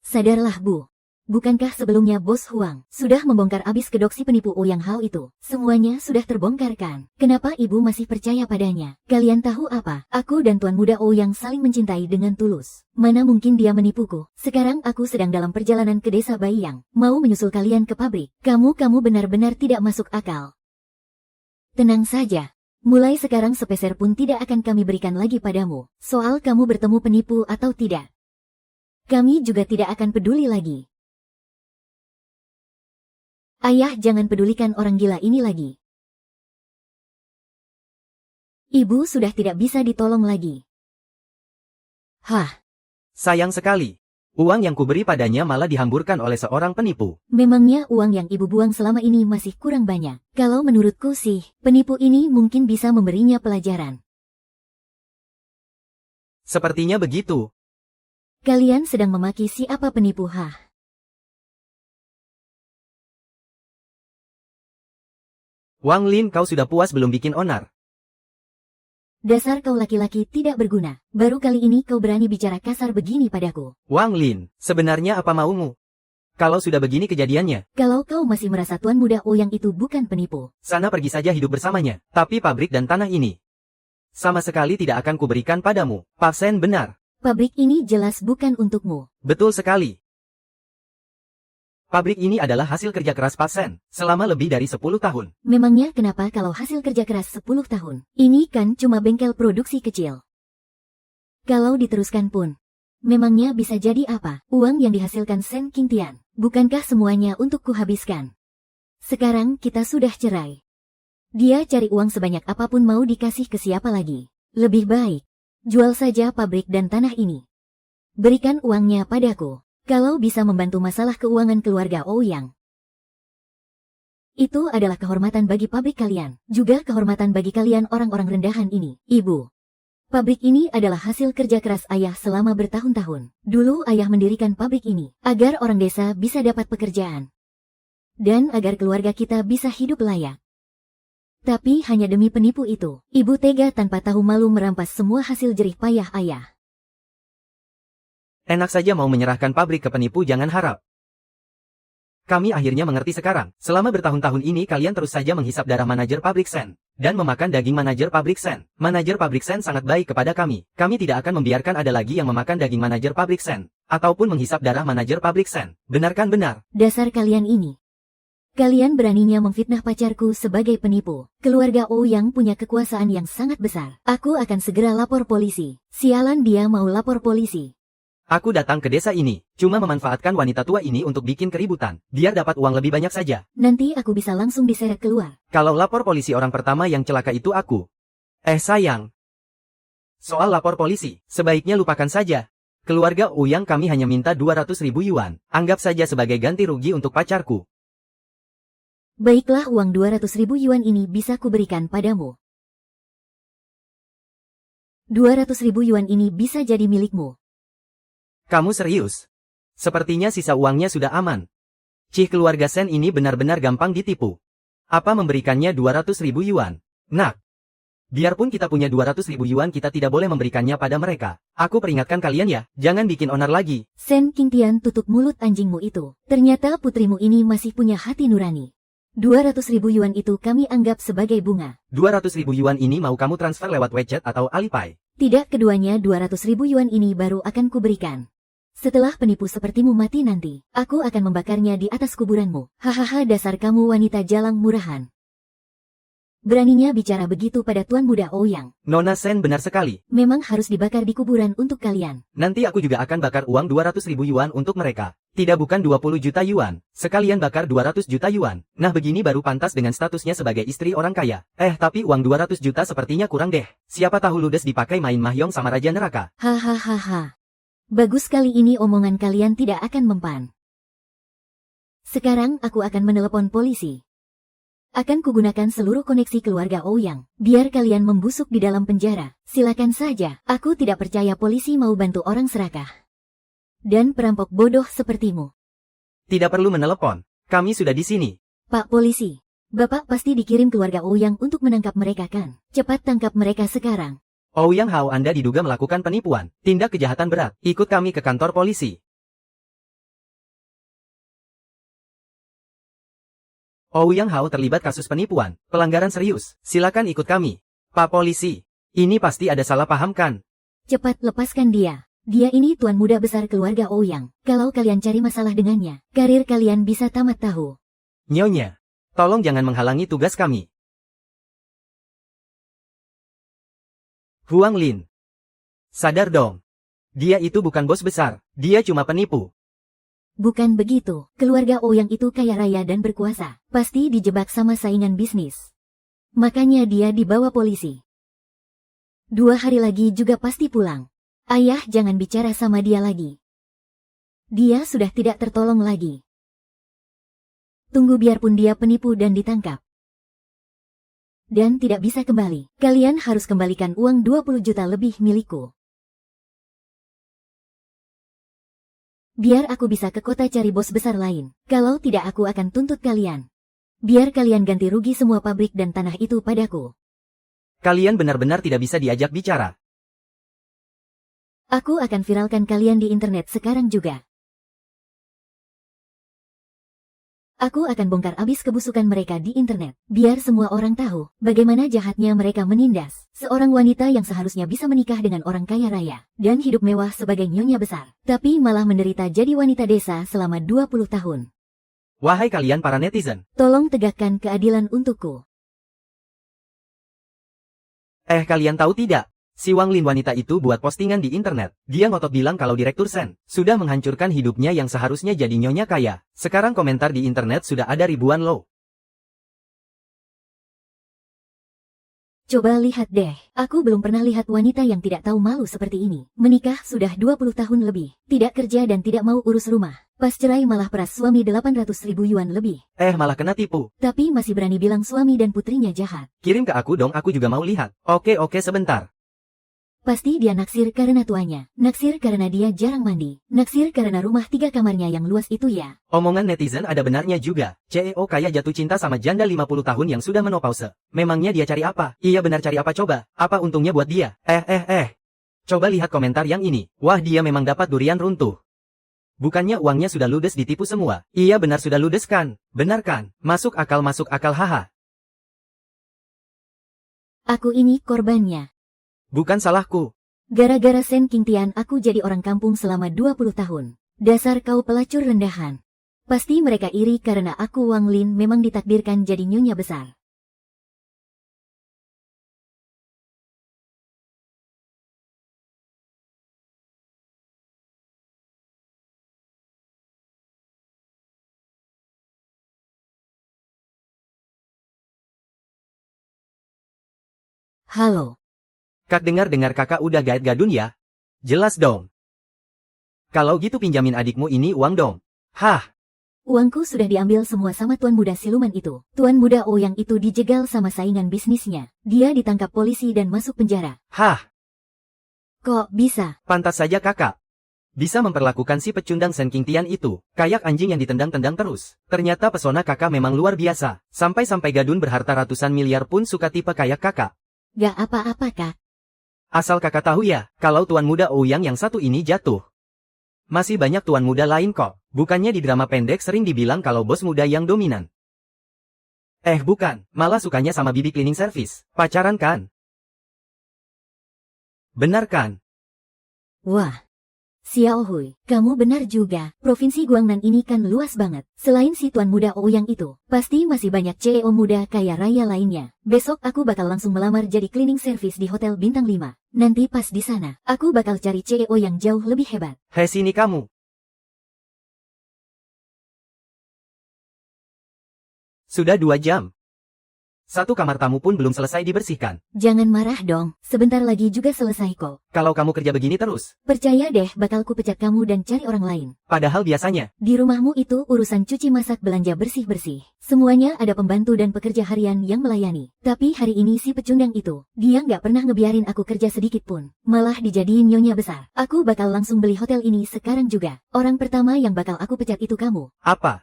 Sadarlah Bu. Bukankah sebelumnya Bos Huang sudah membongkar abis kedok si penipu Ouyang Hao itu? Semuanya sudah terbongkar kan? Kenapa ibu masih percaya padanya? Kalian tahu apa? Aku dan Tuan Muda Ouyang saling mencintai dengan tulus. Mana mungkin dia menipuku? Sekarang aku sedang dalam perjalanan ke desa Baiyang, mau menyusul kalian ke pabrik. Kamu benar-benar tidak masuk akal. Tenang saja. Mulai sekarang sepeser pun tidak akan kami berikan lagi padamu. Soal kamu bertemu penipu atau tidak. Kami juga tidak akan peduli lagi. Ayah, jangan pedulikan orang gila ini lagi. Ibu sudah tidak bisa ditolong lagi. Hah, Sayang sekali. Uang yang kuberi padanya malah dihamburkan oleh seorang penipu. memangnya uang yang ibu buang selama ini masih kurang banyak. Kalau menurutku sih, penipu ini mungkin bisa memberinya pelajaran. Sepertinya begitu. Kalian sedang memaki siapa penipu, hah? Wang Lin, kau sudah puas belum bikin onar? Dasar kau laki-laki tidak berguna. Baru kali ini kau berani bicara kasar begini padaku. Wang Lin, sebenarnya apa maumu? Kalau sudah begini kejadiannya, Kalau kau masih merasa tuan muda Ouyang itu bukan penipu, sana pergi saja hidup bersamanya. Tapi pabrik dan tanah ini sama sekali tidak akan kuberikan padamu. Pak Sen benar. pabrik ini jelas bukan untukmu. Betul sekali. Pabrik ini adalah hasil kerja keras Pak Sen selama lebih dari 10 tahun. Memangnya kenapa kalau hasil kerja keras 10 tahun? Ini kan cuma bengkel produksi kecil. Kalau diteruskan pun, memangnya bisa jadi apa? Uang yang dihasilkan Sen Qingtian, bukankah semuanya untuk kuhabiskan? Sekarang kita sudah cerai. Dia cari uang sebanyak apapun mau dikasih ke siapa lagi. Lebih baik, jual saja pabrik dan tanah ini. Berikan uangnya padaku. Kalau bisa membantu masalah keuangan keluarga Ouyang. Itu adalah kehormatan bagi pabrik kalian, juga kehormatan bagi kalian orang-orang rendahan ini. Ibu, pabrik ini adalah hasil kerja keras ayah selama bertahun-tahun. Dulu ayah mendirikan pabrik ini, agar orang desa bisa dapat pekerjaan. Dan agar keluarga kita bisa hidup layak. Tapi hanya demi penipu itu, ibu tega tanpa tahu malu merampas semua hasil jerih payah ayah. Enak saja mau menyerahkan pabrik ke penipu, jangan harap. Kami akhirnya mengerti sekarang. Selama bertahun-tahun ini kalian terus saja menghisap darah manajer pabrik Sen. Dan memakan daging manajer pabrik Sen. Manajer pabrik Sen sangat baik kepada kami. Kami tidak akan membiarkan ada lagi yang memakan daging manajer pabrik Sen. Ataupun menghisap darah manajer pabrik Sen. Benarkan benar. Dasar kalian ini. Kalian beraninya memfitnah pacarku sebagai penipu. Keluarga Ouyang punya kekuasaan yang sangat besar. Aku akan segera lapor polisi. Sialan dia mau lapor polisi. Aku datang ke desa ini, cuma memanfaatkan wanita tua ini untuk bikin keributan, biar dapat uang lebih banyak saja. Nanti aku bisa langsung diseret keluar. Kalau lapor polisi orang pertama yang celaka itu aku. Sayang. Soal lapor polisi, sebaiknya lupakan saja. Keluarga Ouyang kami hanya minta 200.000 yuan, anggap saja sebagai ganti rugi untuk pacarku. Baiklah, uang 200.000 yuan ini bisa kuberikan padamu. 200.000 yuan ini bisa jadi milikmu. Kamu serius? Sepertinya sisa uangnya sudah aman. Cih, keluarga Sen ini benar-benar gampang ditipu. Apa memberikannya 200.000 yuan? Nah, biarpun kita punya 200.000 yuan kita tidak boleh memberikannya pada mereka. Aku peringatkan kalian ya, jangan bikin onar lagi. Sen Qingtian, tutup mulut anjingmu itu. Ternyata putrimu ini masih punya hati nurani. 200.000 yuan itu kami anggap sebagai bunga. 200.000 yuan ini mau kamu transfer lewat WeChat atau Alipay? Tidak, keduanya 200.000 yuan ini baru akan kuberikan. Setelah penipu sepertimu mati nanti, aku akan membakarnya di atas kuburanmu. Hahaha, dasar kamu wanita jalang murahan. Beraninya bicara begitu pada tuan muda Ouyang. Nona Sen benar sekali. Memang harus dibakar di kuburan untuk kalian. Nanti aku juga akan bakar uang 200.000 yuan untuk mereka. Tidak, bukan 20 juta yuan. Sekalian bakar 200 juta yuan. Nah, begini baru pantas dengan statusnya sebagai istri orang kaya. Tapi uang 200 juta sepertinya kurang deh. Siapa tahu ludes dipakai main mahjong sama Raja Neraka. Hahaha. Bagus kali ini omongan kalian tidak akan mempan. Sekarang aku akan menelepon polisi. Akan kugunakan seluruh koneksi keluarga Ouyang, biar kalian membusuk di dalam penjara. Silakan saja, aku tidak percaya polisi mau bantu orang serakah. Dan perampok bodoh sepertimu. Tidak perlu menelepon, kami sudah di sini. Pak polisi, Bapak pasti dikirim keluarga Ouyang untuk menangkap mereka kan? Cepat tangkap mereka sekarang. Ouyang Hao, Anda diduga melakukan penipuan, tindak kejahatan berat. Ikut kami ke kantor polisi. Ouyang Hao terlibat kasus penipuan, pelanggaran serius. Silakan ikut kami. Pak polisi, ini pasti ada salah paham kan? Cepat lepaskan dia. Dia ini tuan muda besar keluarga Ouyang. Kalau kalian cari masalah dengannya, karir kalian bisa tamat tahu. Nyonya, tolong jangan menghalangi tugas kami. Huang Lin. Sadar dong. Dia itu bukan bos besar, dia cuma penipu. Bukan begitu, keluarga Ouyang itu kaya raya dan berkuasa, pasti dijebak sama saingan bisnis. Makanya dia dibawa polisi. 2 hari lagi juga pasti pulang. Ayah jangan bicara sama dia lagi. Dia sudah tidak tertolong lagi. Tunggu biarpun dia penipu dan ditangkap. Dan tidak bisa kembali. Kalian harus kembalikan uang 20 juta lebih milikku. Biar aku bisa ke kota cari bos besar lain. Kalau tidak aku akan tuntut kalian. Biar kalian ganti rugi semua pabrik dan tanah itu padaku. Kalian benar-benar tidak bisa diajak bicara. Aku akan viralkan kalian di internet sekarang juga. Aku akan bongkar abis kebusukan mereka di internet. Biar semua orang tahu bagaimana jahatnya mereka menindas seorang wanita yang seharusnya bisa menikah dengan orang kaya raya dan hidup mewah sebagai nyonya besar. Tapi malah menderita jadi wanita desa selama 20 tahun. Wahai kalian para netizen. Tolong tegakkan keadilan untukku. Kalian tahu tidak? Si Wang Lin wanita itu buat postingan di internet. Dia ngotot bilang kalau Direktur Sen sudah menghancurkan hidupnya yang seharusnya jadi nyonya kaya. Sekarang komentar di internet sudah ada ribuan loh. Coba lihat deh, aku belum pernah lihat wanita yang tidak tahu malu seperti ini. Menikah sudah 20 tahun lebih, tidak kerja dan tidak mau urus rumah. Pas cerai malah peras suami 800.000 yuan lebih. Malah kena tipu. Tapi masih berani bilang suami dan putrinya jahat. Kirim ke aku dong, aku juga mau lihat. Oke sebentar. Pasti dia naksir karena tuanya, naksir karena dia jarang mandi, naksir karena rumah 3 kamarnya yang luas itu ya. Omongan netizen ada benarnya juga. CEO kaya jatuh cinta sama janda 50 tahun yang sudah menopause. Memangnya dia cari apa? Iya benar cari apa coba? Apa untungnya buat dia? Coba lihat komentar yang ini. Wah dia memang dapat durian runtuh. Bukannya uangnya sudah ludes ditipu semua? Iya benar sudah ludes kan? Benar kan? Masuk akal haha. Aku ini korbannya. Bukan salahku. Gara-gara Sen King Tian aku jadi orang kampung selama 20 tahun. Dasar kau pelacur rendahan. Pasti mereka iri karena aku Wang Lin memang ditakdirkan jadi nyonya besar. Halo. Kak dengar-dengar kakak udah gaet gadun ya? Jelas dong. Kalau gitu pinjamin adikmu ini uang dong. Hah? Uangku sudah diambil semua sama tuan muda siluman itu. Tuan muda Ouyang itu dijegal sama saingan bisnisnya. Dia ditangkap polisi dan masuk penjara. Hah? Kok bisa? Pantas saja kakak. Bisa memperlakukan si pecundang Sen King Tian itu. Kayak anjing yang ditendang-tendang terus. Ternyata pesona kakak memang luar biasa. Sampai-sampai gadun berharta ratusan miliar pun suka tipe kayak kakak. Gak apa-apa kak. Asal kakak tahu ya, kalau tuan muda Ouyang yang satu ini jatuh. Masih banyak tuan muda lain kok. Bukannya di drama pendek sering dibilang kalau bos muda yang dominan. Bukan, malah sukanya sama bibi cleaning service. Pacaran kan? Benar kan? Wah. Xiao Hui, kamu benar juga. Provinsi Guangnan ini kan luas banget. Selain si tuan muda Ouyang itu, pasti masih banyak CEO muda kaya raya lainnya. Besok aku bakal langsung melamar jadi cleaning service di Hotel Bintang 5. Nanti pas di sana, aku bakal cari CEO yang jauh lebih hebat. Hei sini kamu. Sudah 2 jam. Satu kamar tamu pun belum selesai dibersihkan. Jangan marah dong, sebentar lagi juga selesai kok. Kalau kamu kerja begini terus. Percaya deh bakal ku pecat kamu dan cari orang lain. Padahal biasanya. Di rumahmu itu urusan cuci masak belanja bersih-bersih. Semuanya ada pembantu dan pekerja harian yang melayani. Tapi hari ini si pecundang itu, dia nggak pernah ngebiarin aku kerja sedikit pun. Malah dijadiin nyonya besar. Aku bakal langsung beli hotel ini sekarang juga. Orang pertama yang bakal aku pecat itu kamu. Apa?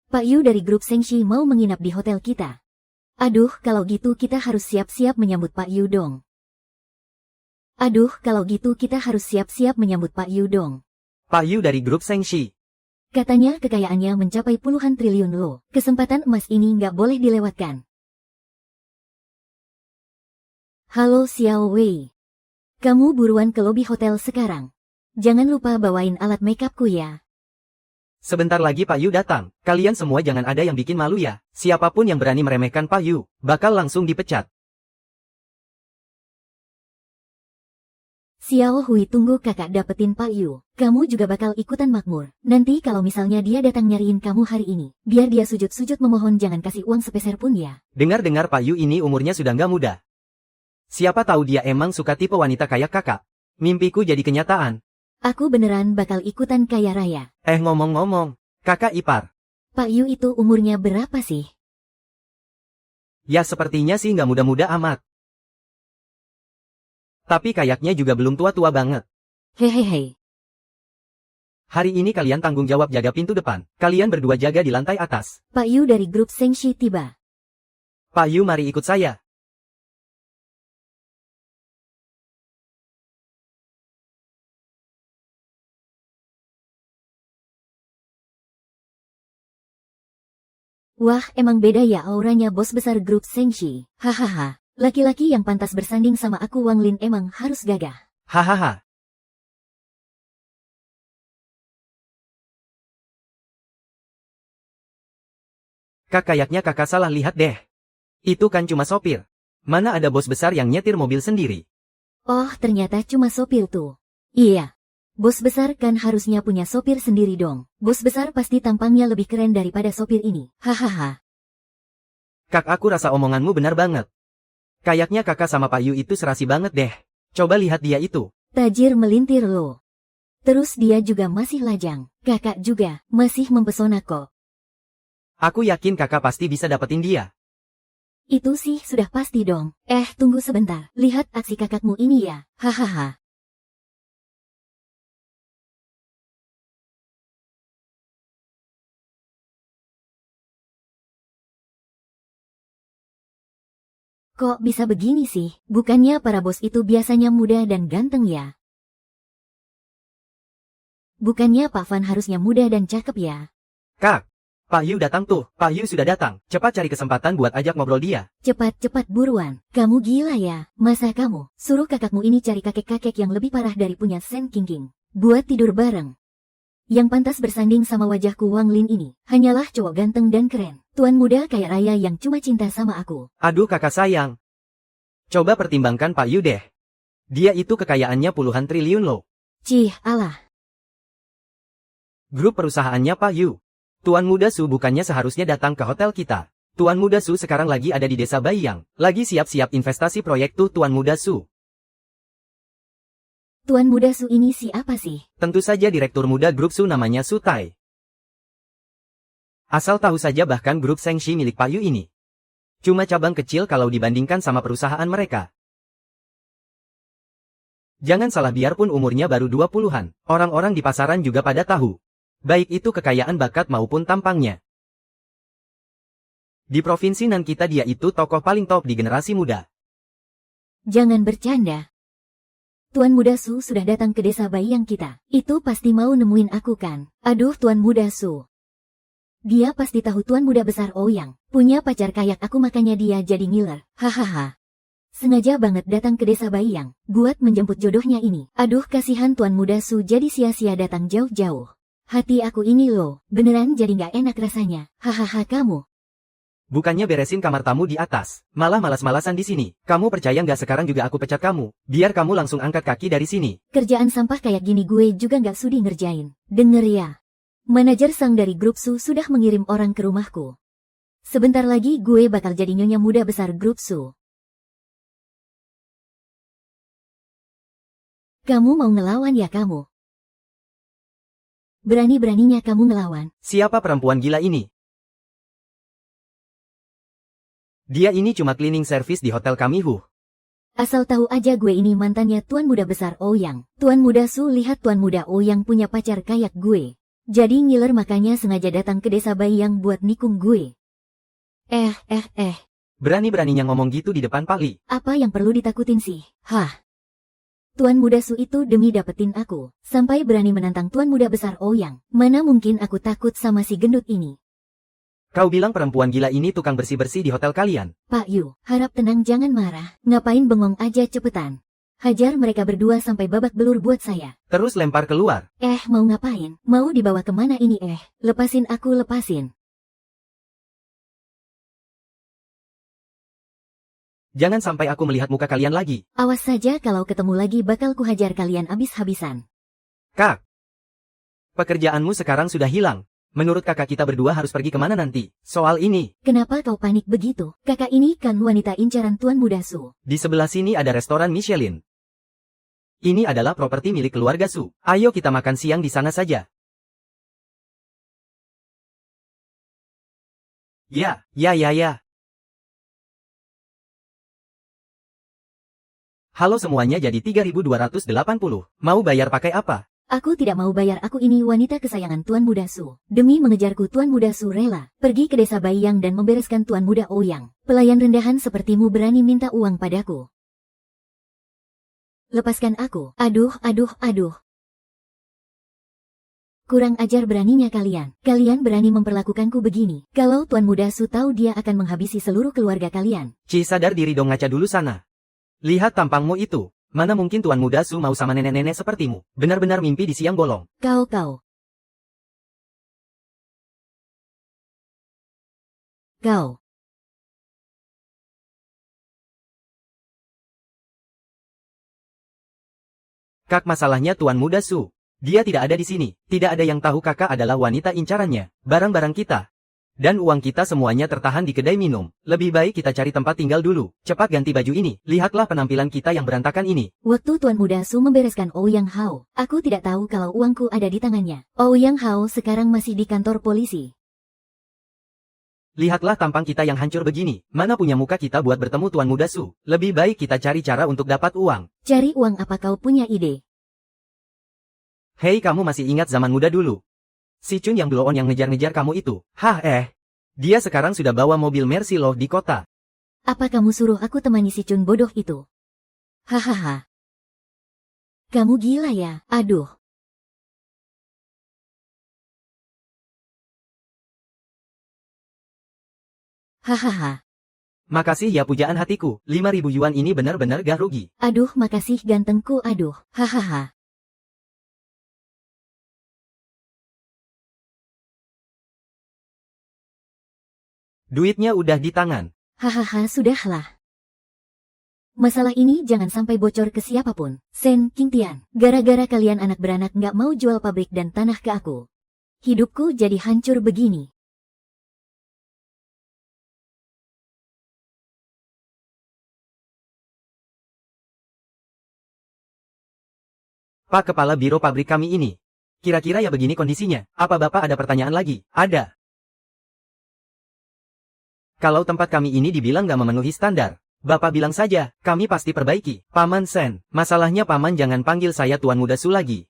Pak Yu dari grup Sengshi mau menginap di hotel kita. Aduh, kalau gitu kita harus siap-siap menyambut Pak Yu dong. Pak Yu dari grup Sengshi. Katanya kekayaannya mencapai puluhan triliun loh. Kesempatan emas ini nggak boleh dilewatkan. Halo Xiao Wei. Kamu buruan ke lobi hotel sekarang. Jangan lupa bawain alat makeupku ya. Sebentar lagi Pak Yu datang. Kalian semua jangan ada yang bikin malu ya. Siapapun yang berani meremehkan Pak Yu, bakal langsung dipecat. Xiao Hui, tunggu kakak dapetin Pak Yu. Kamu juga bakal ikutan makmur. Nanti kalau misalnya dia datang nyariin kamu hari ini, biar dia sujud-sujud memohon jangan kasih uang sepeser pun ya. Dengar-dengar Pak Yu ini umurnya sudah nggak muda. Siapa tahu dia emang suka tipe wanita kayak kakak. Mimpiku jadi kenyataan. Aku beneran bakal ikutan kaya raya. Ngomong-ngomong, kakak ipar. Pak Yu itu umurnya berapa sih? Ya sepertinya sih nggak muda-muda amat. Tapi kayaknya juga belum tua-tua banget. Hehehe. Hari ini kalian tanggung jawab jaga pintu depan. Kalian berdua jaga di lantai atas. Pak Yu dari grup Sengshi tiba. Pak Yu, mari ikut saya. Wah, emang beda ya auranya bos besar grup Sengshi. Hahaha. Laki-laki yang pantas bersanding sama aku Wang Lin emang harus gagah. Hahaha. Kayaknya kakak salah lihat deh. Itu kan cuma sopir. Mana ada bos besar yang nyetir mobil sendiri. Oh, ternyata cuma sopir tuh. Iya. Bos besar kan harusnya punya sopir sendiri dong. Bos besar pasti tampangnya lebih keren daripada sopir ini. Hahaha. Kak, aku rasa omonganmu benar banget. Kayaknya kakak sama Pak Yu itu serasi banget deh. Coba lihat dia itu. Tajir melintir loh. Terus dia juga masih lajang. Kakak juga masih mempesona kok. Aku yakin kakak pasti bisa dapetin dia. Itu sih sudah pasti dong. Tunggu sebentar. Lihat aksi kakakmu ini ya. Hahaha. Kok bisa begini sih? Bukannya para bos itu biasanya muda dan ganteng ya? Bukannya Pak Van harusnya muda dan cakep ya? Kak, Pak Yu datang tuh. Pak Yu sudah datang. Cepat cari kesempatan buat ajak ngobrol dia. Cepat-cepat buruan. Kamu gila ya? Masa kamu suruh kakakmu ini cari kakek-kakek yang lebih parah dari punya Sen King King buat tidur bareng? Yang pantas bersanding sama wajahku Wang Lin ini hanyalah cowok ganteng dan keren. Tuan muda kaya raya yang cuma cinta sama aku. Aduh kakak sayang. Coba pertimbangkan Pak Yu deh. Dia itu kekayaannya puluhan triliun loh. Cih, alah. Grup perusahaannya Pak Yu. Tuan Muda Su bukannya seharusnya datang ke hotel kita. Tuan Muda Su sekarang lagi ada di desa Baiyang. Lagi siap-siap investasi proyek tuh Tuan Muda Su. Tuan muda Su ini siapa sih? Tentu saja Direktur Muda Grup Su namanya Su Tai. Asal tahu saja bahkan grup Sengshi milik Pak Yu ini cuma cabang kecil kalau dibandingkan sama perusahaan mereka. Jangan salah, biarpun umurnya baru 20-an, orang-orang di pasaran juga pada tahu. Baik itu kekayaan bakat maupun tampangnya. Di provinsi Nan kita dia itu tokoh paling top di generasi muda. Jangan bercanda. Tuan muda Su sudah datang ke desa Baiyang kita. Itu pasti mau nemuin aku kan? Aduh Tuan muda Su. Dia pasti tahu Tuan muda besar Ouyang punya pacar kayak aku, makanya dia jadi ngiler. Hahaha. Sengaja banget datang ke desa Baiyang buat menjemput jodohnya ini. Aduh kasihan Tuan muda Su jadi sia-sia datang jauh-jauh. Hati aku ini loh, beneran jadi nggak enak rasanya. Hahaha kamu. Bukannya beresin kamar tamu di atas, malah malas-malasan di sini. Kamu percaya nggak sekarang juga aku pecat kamu, biar kamu langsung angkat kaki dari sini. Kerjaan sampah kayak gini gue juga nggak sudi ngerjain. Denger ya. Manajer Sang dari grup Su sudah mengirim orang ke rumahku. Sebentar lagi gue bakal jadi nyonya muda besar grup Su. Kamu mau ngelawan ya kamu? Berani-beraninya kamu ngelawan. Siapa perempuan gila ini? Dia ini cuma cleaning service di hotel kami Asal tahu aja gue ini mantannya Tuan muda besar Ouyang. Tuan muda Su lihat Tuan muda Ouyang punya pacar kayak gue. Jadi ngiler, makanya sengaja datang ke desa Baiyang buat nikung gue. Berani-beraninya ngomong gitu di depan Pak Li. Apa yang perlu ditakutin sih? Hah? Tuan muda Su itu demi dapetin aku, sampai berani menantang Tuan muda besar Ouyang. Mana mungkin aku takut sama si gendut ini. Kau bilang perempuan gila ini tukang bersih-bersih di hotel kalian? Pak Yu, harap tenang, jangan marah. Ngapain bengong aja, cepetan. Hajar mereka berdua sampai babak belur buat saya. Terus lempar keluar. Mau ngapain? Mau dibawa kemana ini? Lepasin aku, lepasin. Jangan sampai aku melihat muka kalian lagi. Awas saja kalau ketemu lagi bakal kuhajar kalian abis-habisan. Kak, pekerjaanmu sekarang sudah hilang. Menurut kakak kita berdua harus pergi kemana nanti? Soal ini, Kenapa kau panik begitu? Kakak ini kan wanita incaran Tuan Muda Su. di sebelah sini ada restoran Michelin. Ini adalah properti milik keluarga Su. Ayo kita makan siang di sana saja. Ya. Halo semuanya, jadi 3.280. Mau bayar pakai apa? Aku tidak mau bayar, aku ini wanita kesayangan Tuan Muda Su. Demi mengejarku Tuan Muda Su rela pergi ke desa Baiyang dan membereskan Tuan Muda Ouyang. Pelayan rendahan sepertimu berani minta uang padaku. Lepaskan aku. Aduh. Kurang ajar beraninya kalian. Kalian berani memperlakukanku begini. Kalau Tuan Muda Su tahu dia akan menghabisi seluruh keluarga kalian. Ci, sadar diri dong, ngaca dulu sana. Lihat tampangmu itu. Mana mungkin Tuan Muda Su mau sama nenek-nenek sepertimu. Benar-benar mimpi di siang bolong. Kau. Kak, masalahnya Tuan Muda Su. Dia tidak ada di sini. Tidak ada yang tahu kakak adalah wanita incarannya. Barang-barang kita dan uang kita semuanya tertahan di kedai minum. Lebih baik kita cari tempat tinggal dulu. Cepat ganti baju ini. Lihatlah penampilan kita yang berantakan ini. Waktu Tuan Muda Su membereskan Ouyang Hao, aku tidak tahu kalau uangku ada di tangannya. Ouyang Hao sekarang masih di kantor polisi. Lihatlah tampang kita yang hancur begini. Mana punya muka kita buat bertemu Tuan Muda Su. Lebih baik kita cari cara untuk dapat uang. Cari uang apa, kau punya ide? Hei, kamu masih ingat zaman muda dulu? Si Chun yang blow on yang ngejar-ngejar kamu itu. Dia sekarang sudah bawa mobil Mercy loh di kota. Apa kamu suruh aku temani si Chun bodoh itu? Hahaha. Kamu gila ya? Aduh. Hahaha. Makasih ya pujaan hatiku. 5.000 yuan ini benar-benar gak rugi. Aduh, makasih gantengku, aduh. Hahaha. Duitnya udah di tangan. Hahaha, sudahlah. Masalah ini jangan sampai bocor ke siapapun. Sen Qingtian, gara-gara kalian anak beranak nggak mau jual pabrik dan tanah ke aku. Hidupku jadi hancur begini. Pak Kepala Biro pabrik kami ini. Kira-kira ya begini kondisinya. Apa Bapak ada pertanyaan lagi? Ada. Kalau tempat kami ini dibilang gak memenuhi standar, Bapak bilang saja, kami pasti perbaiki. Paman Sen, masalahnya Paman jangan panggil saya Tuan Muda Su lagi.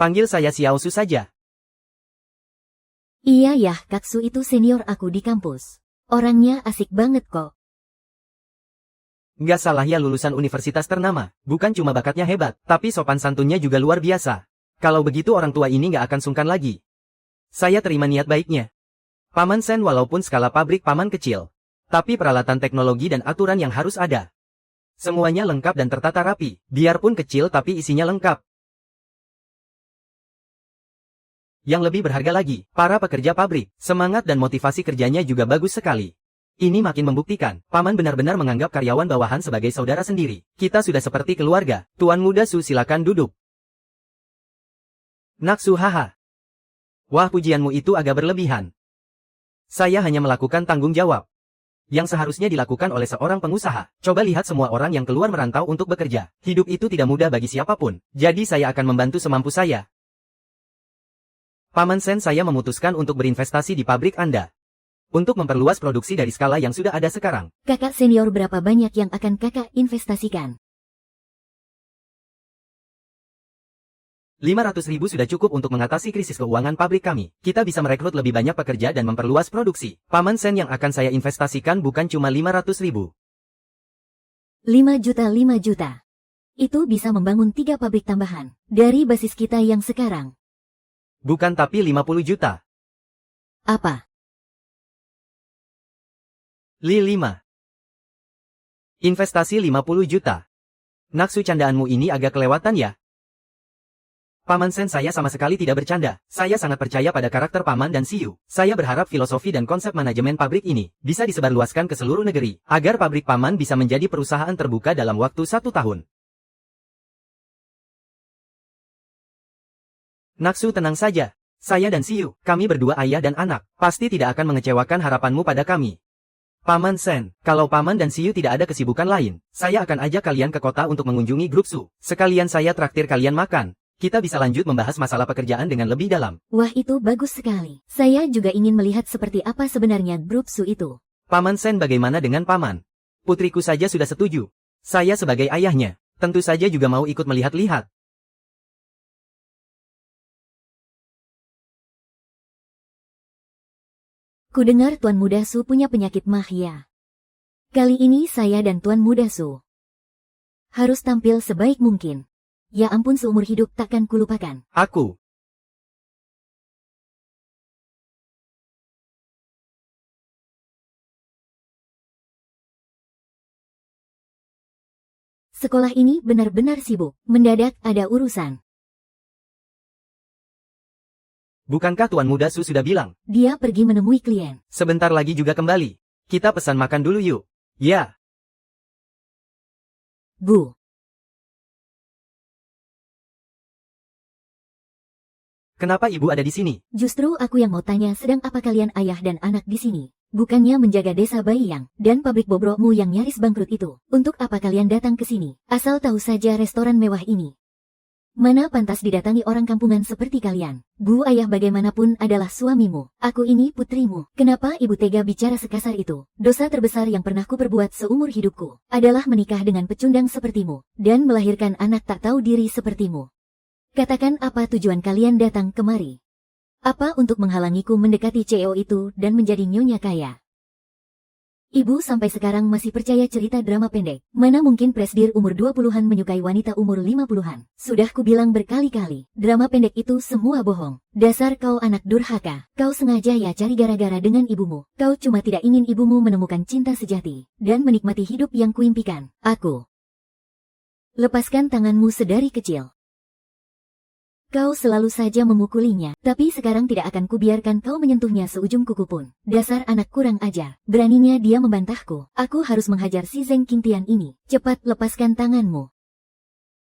Panggil saya Xiao Su saja. Iya ya, Kak Su itu senior aku di kampus. Orangnya asik banget kok. Nggak salah ya, lulusan universitas ternama. Bukan cuma bakatnya hebat, tapi sopan santunnya juga luar biasa. Kalau begitu orang tua ini nggak akan sungkan lagi. Saya terima niat baiknya. Paman Sen, walaupun skala pabrik Paman kecil, tapi peralatan teknologi dan aturan yang harus ada. Semuanya lengkap dan tertata rapi, biarpun kecil tapi isinya lengkap. Yang lebih berharga lagi, para pekerja pabrik, semangat dan motivasi kerjanya juga bagus sekali. Ini makin membuktikan, Paman benar-benar menganggap karyawan bawahan sebagai saudara sendiri. Kita sudah seperti keluarga. Tuan Muda Su, silakan duduk. Naksu, haha. Wah, pujianmu itu agak berlebihan. Saya hanya melakukan tanggung jawab yang seharusnya dilakukan oleh seorang pengusaha. Coba lihat semua orang yang keluar merantau untuk bekerja. Hidup itu tidak mudah bagi siapapun. Jadi saya akan membantu semampu saya. Paman Sen, saya memutuskan untuk berinvestasi di pabrik Anda. Untuk memperluas produksi dari skala yang sudah ada sekarang. Kakak senior, berapa banyak yang akan kakak investasikan? 500.000 sudah cukup untuk mengatasi krisis keuangan pabrik kami. Kita bisa merekrut lebih banyak pekerja dan memperluas produksi. Paman Sen, yang akan saya investasikan bukan cuma 500.000. 5 juta. Itu bisa membangun 3 pabrik tambahan dari basis kita yang sekarang. Bukan, tapi 50 juta. Apa? 5. Investasi 50 juta. Naksu, candaanmu ini agak kelewatan ya. Paman Sen, saya sama sekali tidak bercanda. Saya sangat percaya pada karakter Paman dan Siyu. Saya berharap filosofi dan konsep manajemen pabrik ini bisa disebarluaskan ke seluruh negeri, agar pabrik Paman bisa menjadi perusahaan terbuka dalam waktu 1 tahun. Naksu, tenang saja. Saya dan Siyu, kami berdua ayah dan anak, pasti tidak akan mengecewakan harapanmu pada kami. Paman Sen, kalau Paman dan Siyu tidak ada kesibukan lain, saya akan ajak kalian ke kota untuk mengunjungi grup Su. Sekalian saya traktir kalian makan. Kita bisa lanjut membahas masalah pekerjaan dengan lebih dalam. Wah, itu bagus sekali. Saya juga ingin melihat seperti apa sebenarnya grup Su itu. Paman Sen, bagaimana dengan Paman? Putriku saja sudah setuju. Saya sebagai ayahnya, tentu saja juga mau ikut melihat-lihat. Kudengar Tuan Muda Su punya penyakit mahya. Kali ini saya dan Tuan Muda Su harus tampil sebaik mungkin. Ya ampun, seumur hidup takkan kulupakan. Aku. Sekolah ini benar-benar sibuk. Mendadak ada urusan. Bukankah Tuan Muda Su sudah bilang? Dia pergi menemui klien. Sebentar lagi juga kembali. Kita pesan makan dulu yuk. Ya. Bu. Kenapa ibu ada di sini? Justru aku yang mau tanya, sedang apa kalian ayah dan anak di sini? Bukannya menjaga desa Baiyang dan pabrik bobrokmu yang nyaris bangkrut itu. Untuk apa kalian datang ke sini? Asal tahu saja restoran mewah ini. Mana pantas didatangi orang kampungan seperti kalian. Bu, ayah bagaimanapun adalah suamimu. Aku ini putrimu. Kenapa ibu tega bicara sekasar itu? Dosa terbesar yang pernah kuperbuat seumur hidupku adalah menikah dengan pecundang sepertimu dan melahirkan anak tak tahu diri sepertimu. Katakan, apa tujuan kalian datang kemari? Apa untuk menghalangiku mendekati CEO itu dan menjadi nyonya kaya? Ibu sampai sekarang masih percaya cerita drama pendek. Mana mungkin presdir umur 20-an menyukai wanita umur 50-an. Sudah kubilang berkali-kali, drama pendek itu semua bohong. Dasar kau anak durhaka. Kau sengaja ya cari gara-gara dengan ibumu. Kau cuma tidak ingin ibumu menemukan cinta sejati dan menikmati hidup yang kuimpikan. Aku. Lepaskan tanganmu sedari kecil. Kau selalu saja memukulinya, tapi sekarang tidak akan kubiarkan kau menyentuhnya seujung kuku pun. Dasar anak kurang ajar. Beraninya dia membantahku. Aku harus menghajar si Zeng Qingtian ini. Cepat lepaskan tanganmu.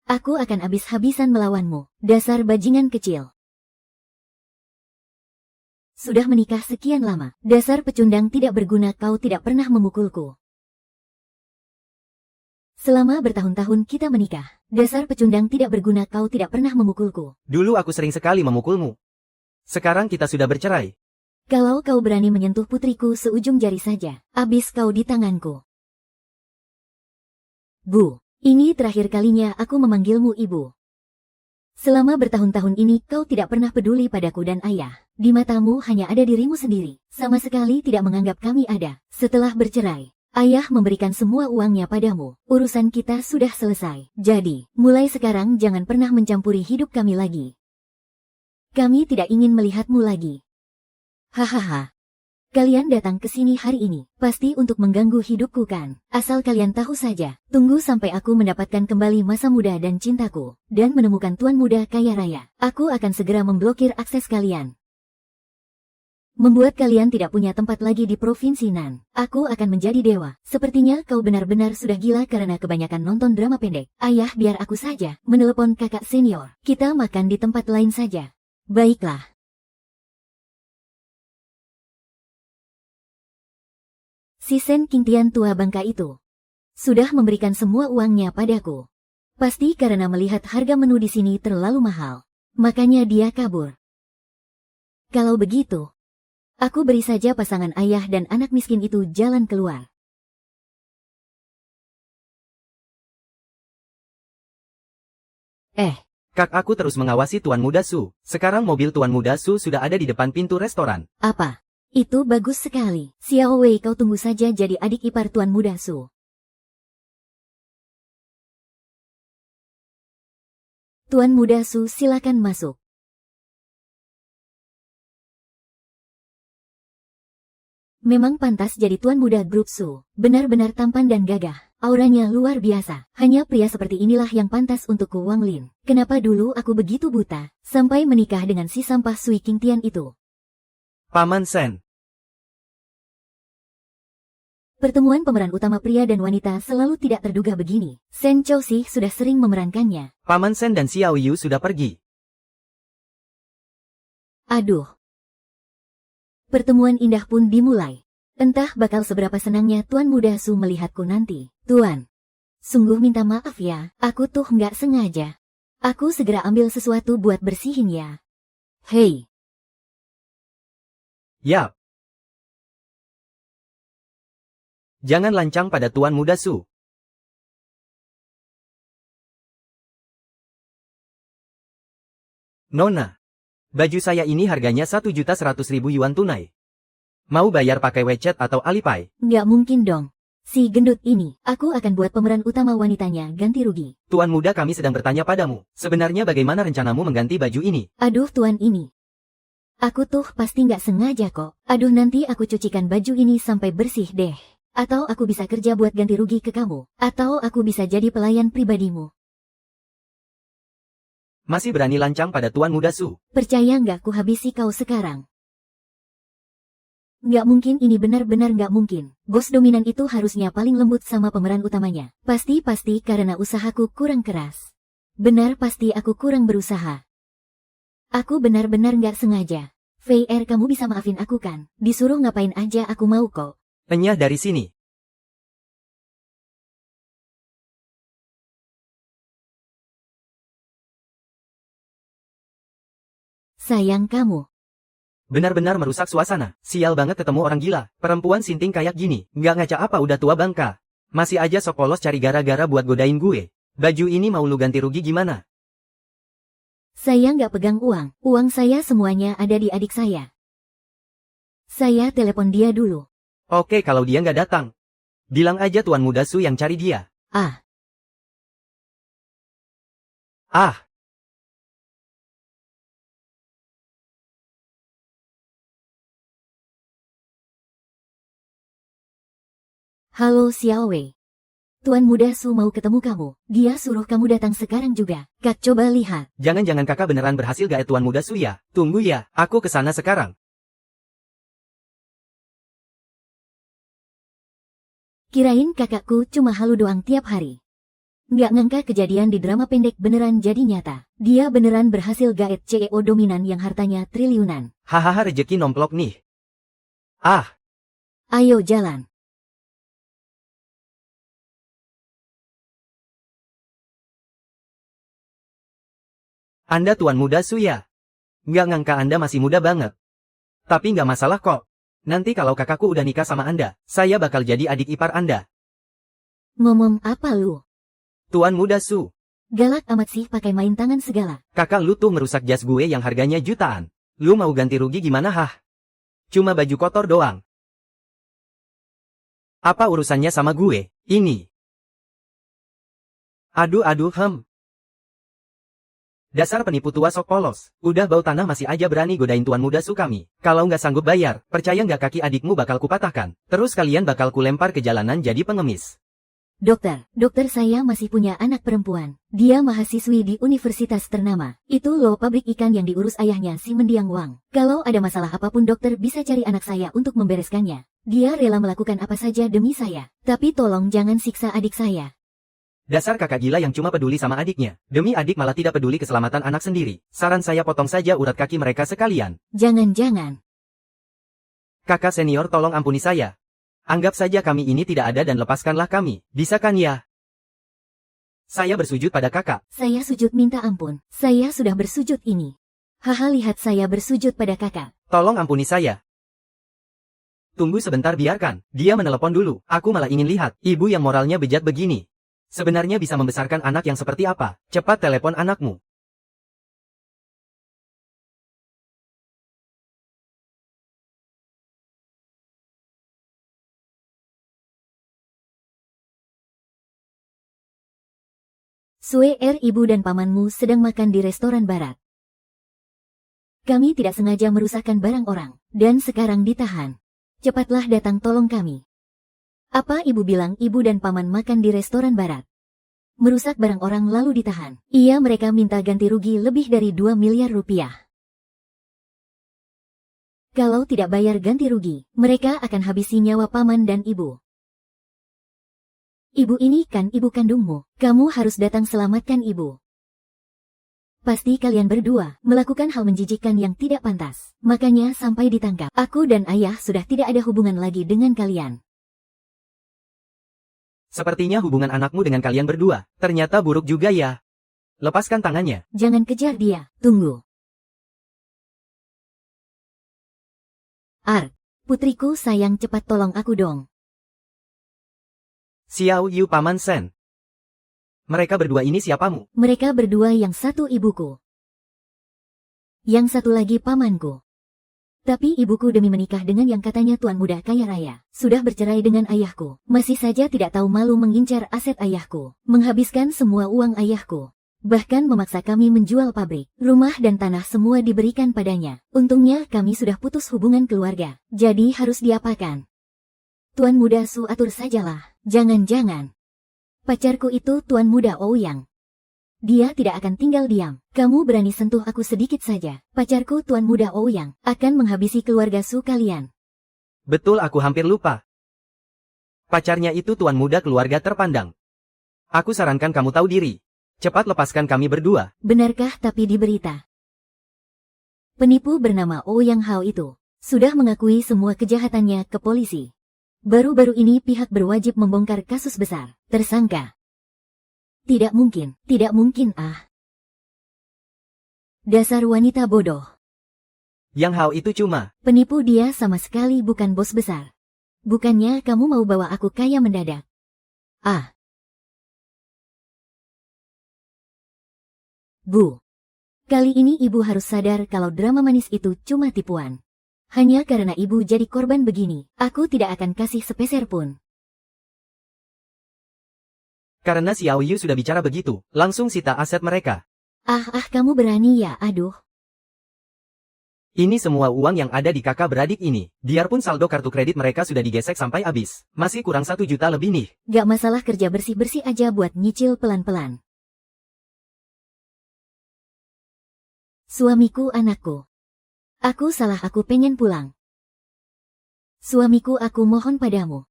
Aku akan habis-habisan melawanmu. Dasar bajingan kecil. Sudah menikah sekian lama. Dasar pecundang tidak berguna, kau tidak pernah memukulku. Selama bertahun-tahun kita menikah. Dasar pecundang tidak berguna, kau tidak pernah memukulku. Dulu aku sering sekali memukulmu. Sekarang kita sudah bercerai. Kalau kau berani menyentuh putriku seujung jari saja, habis kau di tanganku. Bu, ini terakhir kalinya aku memanggilmu ibu. Selama bertahun-tahun ini kau tidak pernah peduli padaku dan ayah. Di matamu hanya ada dirimu sendiri. Sama sekali tidak menganggap kami ada. Setelah bercerai, ayah memberikan semua uangnya padamu. Urusan kita sudah selesai. Jadi, mulai sekarang jangan pernah mencampuri hidup kami lagi. Kami tidak ingin melihatmu lagi. Hahaha. Kalian datang ke sini hari ini, pasti untuk mengganggu hidupku kan? Asal kalian tahu saja, tunggu sampai aku mendapatkan kembali masa muda dan cintaku, dan menemukan tuan muda kaya raya. Aku akan segera memblokir akses kalian. Membuat kalian tidak punya tempat lagi di Provinsi Nan. Aku akan menjadi dewa. Sepertinya kau benar-benar sudah gila karena kebanyakan nonton drama pendek. Ayah, biar aku saja menelepon kakak senior. Kita makan di tempat lain saja. Baiklah. Si Zeng Qingtian tua bangka itu sudah memberikan semua uangnya padaku. Pasti karena melihat harga menu di sini terlalu mahal. Makanya dia kabur. Kalau begitu, aku beri saja pasangan ayah dan anak miskin itu jalan keluar. Kak, aku terus mengawasi Tuan Muda Su. Sekarang mobil Tuan Muda Su sudah ada di depan pintu restoran. Apa? Itu bagus sekali. Xiao Wei, kau tunggu saja jadi adik ipar Tuan Muda Su. Tuan Muda Su, silakan masuk. Memang pantas jadi tuan muda grup Su. Benar-benar tampan dan gagah. Auranya luar biasa. Hanya pria seperti inilah yang pantas untukku, Wang Lin. Kenapa dulu aku begitu buta, sampai menikah dengan si sampah Sui Qingtian itu? Paman Sen. Pertemuan pemeran utama pria dan wanita selalu tidak terduga begini. Shen Chouxi sudah sering memerankannya. Paman Sen dan Xiao Yu sudah pergi. Aduh. Pertemuan indah pun dimulai. Entah bakal seberapa senangnya Tuan Muda Su melihatku nanti. Tuan. Sungguh minta maaf ya, aku tuh nggak sengaja. Aku segera ambil sesuatu buat bersihin ya. Hei. Yap. Jangan lancang pada Tuan Muda Su. Nona. Baju saya ini harganya 1.100.000 yuan tunai. Mau bayar pakai WeChat atau Alipay? Nggak mungkin dong. Si gendut ini, aku akan buat pemeran utama wanitanya ganti rugi. Tuan muda, kami sedang bertanya padamu. Sebenarnya bagaimana rencanamu mengganti baju ini? Aduh tuan ini. Aku tuh pasti nggak sengaja kok. Aduh nanti aku cucikan baju ini sampai bersih deh. Atau aku bisa kerja buat ganti rugi ke kamu. Atau aku bisa jadi pelayan pribadimu. Masih berani lancang pada Tuan Muda Su? Percaya nggak ku habisi kau sekarang? Nggak mungkin, ini benar-benar nggak mungkin. Bos dominan itu harusnya paling lembut sama pemeran utamanya. Pasti karena usahaku kurang keras. Benar, pasti aku kurang berusaha. Aku benar-benar nggak sengaja. VR, kamu bisa maafin aku kan? Disuruh ngapain aja aku mau kok. Enyah dari sini. Sayang kamu. Benar-benar merusak suasana. Sial banget ketemu orang gila. Perempuan sinting kayak gini. Nggak ngaca apa udah tua bangka. Masih aja sok polos cari gara-gara buat godain gue. Baju ini mau lu ganti rugi gimana? Saya nggak pegang uang. Uang saya semuanya ada di adik saya. Saya telepon dia dulu. Oke, kalau dia nggak datang, bilang aja Tuan Muda Su yang cari dia. Ah. Halo Xiao Wei. Tuan Muda Su mau ketemu kamu. Dia suruh kamu datang sekarang juga. Kak, coba lihat. Jangan-jangan kakak beneran berhasil gaet Tuan Muda Su ya? Tunggu ya, aku kesana sekarang. Kirain kakakku cuma halu doang tiap hari. Nggak ngangka kejadian di drama pendek beneran jadi nyata. Dia beneran berhasil gaet CEO dominan yang hartanya triliunan. Hahaha, rejeki nomplok nih. Ayo jalan. Anda Tuan Muda Su ya? Nggak ngangka Anda masih muda banget. Tapi nggak masalah kok. Nanti kalau kakakku udah nikah sama Anda, saya bakal jadi adik ipar Anda. Ngomong apa lu? Tuan Muda Su. Galak amat sih pakai main tangan segala. Kakak lu tuh merusak jas gue yang harganya jutaan. Lu mau ganti rugi gimana hah? Cuma baju kotor doang. Apa urusannya sama gue? Ini. Aduh. Dasar penipu tua sok polos. Udah bau tanah masih aja berani godain Tuan Muda Su kami. Kalau nggak sanggup bayar, percaya nggak kaki adikmu bakal kupatahkan. Terus kalian bakal kulempar ke jalanan jadi pengemis. Dokter saya masih punya anak perempuan. Dia mahasiswi di universitas ternama. Itu loh pabrik ikan yang diurus ayahnya si mendiang Wang. Kalau ada masalah apapun dokter bisa cari anak saya untuk membereskannya. Dia rela melakukan apa saja demi saya. Tapi tolong jangan siksa adik saya. Dasar kakak gila yang cuma peduli sama adiknya. Demi adik malah tidak peduli keselamatan anak sendiri. Saran saya potong saja urat kaki mereka sekalian. Jangan. Kakak senior tolong ampuni saya. Anggap saja kami ini tidak ada dan lepaskanlah kami. Bisa kan ya? Saya bersujud pada kakak. Saya sujud minta ampun. Saya sudah bersujud ini. Haha, lihat saya bersujud pada kakak. Tolong ampuni saya. Tunggu sebentar, biarkan. Dia menelepon dulu. Aku malah ingin lihat ibu yang moralnya bejat begini. Sebenarnya bisa membesarkan anak yang seperti apa? Cepat telepon anakmu. Sue ibu dan pamanmu sedang makan di restoran barat. Kami tidak sengaja merusakkan barang orang, dan sekarang ditahan. Cepatlah datang tolong kami. Apa ibu bilang ibu dan paman makan di restoran barat? Merusak barang orang lalu ditahan. Iya, mereka minta ganti rugi lebih dari 2 miliar rupiah. Kalau tidak bayar ganti rugi, mereka akan habisi nyawa paman dan ibu. Ibu ini kan ibu kandungmu. Kamu harus datang selamatkan ibu. Pasti kalian berdua melakukan hal menjijikkan yang tidak pantas. Makanya sampai ditangkap. Aku dan ayah sudah tidak ada hubungan lagi dengan kalian. Sepertinya hubungan anakmu dengan kalian berdua ternyata buruk juga ya. Lepaskan tangannya. Jangan kejar dia. Tunggu. Ark, putriku sayang, cepat tolong aku dong. Xiao Yu, Paman Sen. Mereka berdua ini siapamu? Mereka berdua, yang satu ibuku. Yang satu lagi pamanku. Tapi ibuku demi menikah dengan yang katanya tuan muda kaya raya, sudah bercerai dengan ayahku. Masih saja tidak tahu malu mengincar aset ayahku, menghabiskan semua uang ayahku. Bahkan memaksa kami menjual pabrik, rumah dan tanah semua diberikan padanya. Untungnya kami sudah putus hubungan keluarga, jadi harus diapakan? Tuan muda Su, atur sajalah. Jangan-jangan pacarku itu tuan muda Ouyang. Dia tidak akan tinggal diam. Kamu berani sentuh aku sedikit saja, pacarku tuan muda Ouyang akan menghabisi keluarga Su kalian. Betul, aku hampir lupa. Pacarnya itu tuan muda keluarga terpandang. Aku sarankan kamu tahu diri. Cepat lepaskan kami berdua. Benarkah tapi di berita? Penipu bernama Ouyang Hao itu sudah mengakui semua kejahatannya ke polisi. Baru-baru ini pihak berwajib membongkar kasus besar. Tersangka. Tidak mungkin ah. Dasar wanita bodoh. Yang Hao itu cuma penipu, dia sama sekali bukan bos besar. Bukannya kamu mau bawa aku kaya mendadak? Ah. Bu. Kali ini ibu harus sadar kalau drama manis itu cuma tipuan. Hanya karena ibu jadi korban begini, aku tidak akan kasih sepeser pun. Karena Xiao Yu sudah bicara begitu, langsung sita aset mereka. Kamu berani ya, aduh. Ini semua uang yang ada di kakak beradik ini. Biarpun saldo kartu kredit mereka sudah digesek sampai habis, masih kurang 1 juta lebih nih. Gak masalah, kerja bersih-bersih aja buat nyicil pelan-pelan. Suamiku, anakku. Aku salah, aku pengen pulang. Suamiku, aku mohon padamu.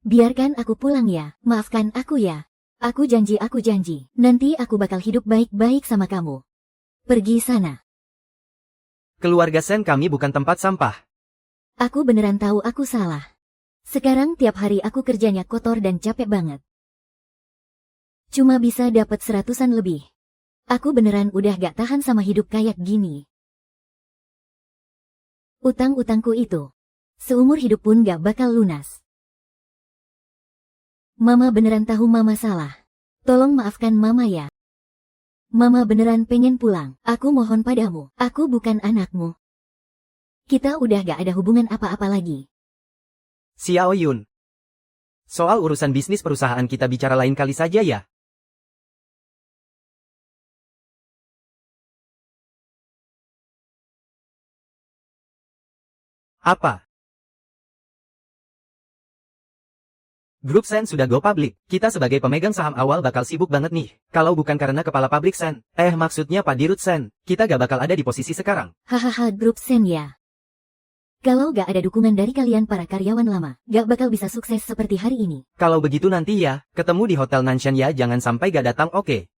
Biarkan aku pulang ya, maafkan aku ya. Aku janji, nanti aku bakal hidup baik-baik sama kamu. Pergi sana. Keluarga Sen kami bukan tempat sampah. Aku beneran tahu aku salah. Sekarang tiap hari aku kerjanya kotor dan capek banget. Cuma bisa dapat 100-an lebih. Aku beneran udah gak tahan sama hidup kayak gini. Utang-utangku itu seumur hidup pun gak bakal lunas. Mama beneran tahu mama salah. Tolong maafkan mama ya. Mama beneran pengen pulang. Aku mohon padamu, aku bukan anakmu. Kita udah gak ada hubungan apa-apa lagi. Xiao Yun. Soal urusan bisnis perusahaan kita bicara lain kali saja ya. Apa? Grup Sen sudah go public. Kita sebagai pemegang saham awal bakal sibuk banget nih. Kalau bukan karena kepala pabrik Sen, maksudnya Pak Dirut Sen, kita gak bakal ada di posisi sekarang. Hahaha, grup Sen ya. Kalau gak ada dukungan dari kalian para karyawan lama, gak bakal bisa sukses seperti hari ini. Kalau begitu nanti ya, ketemu di Hotel Nanshan ya, jangan sampai gak datang, oke?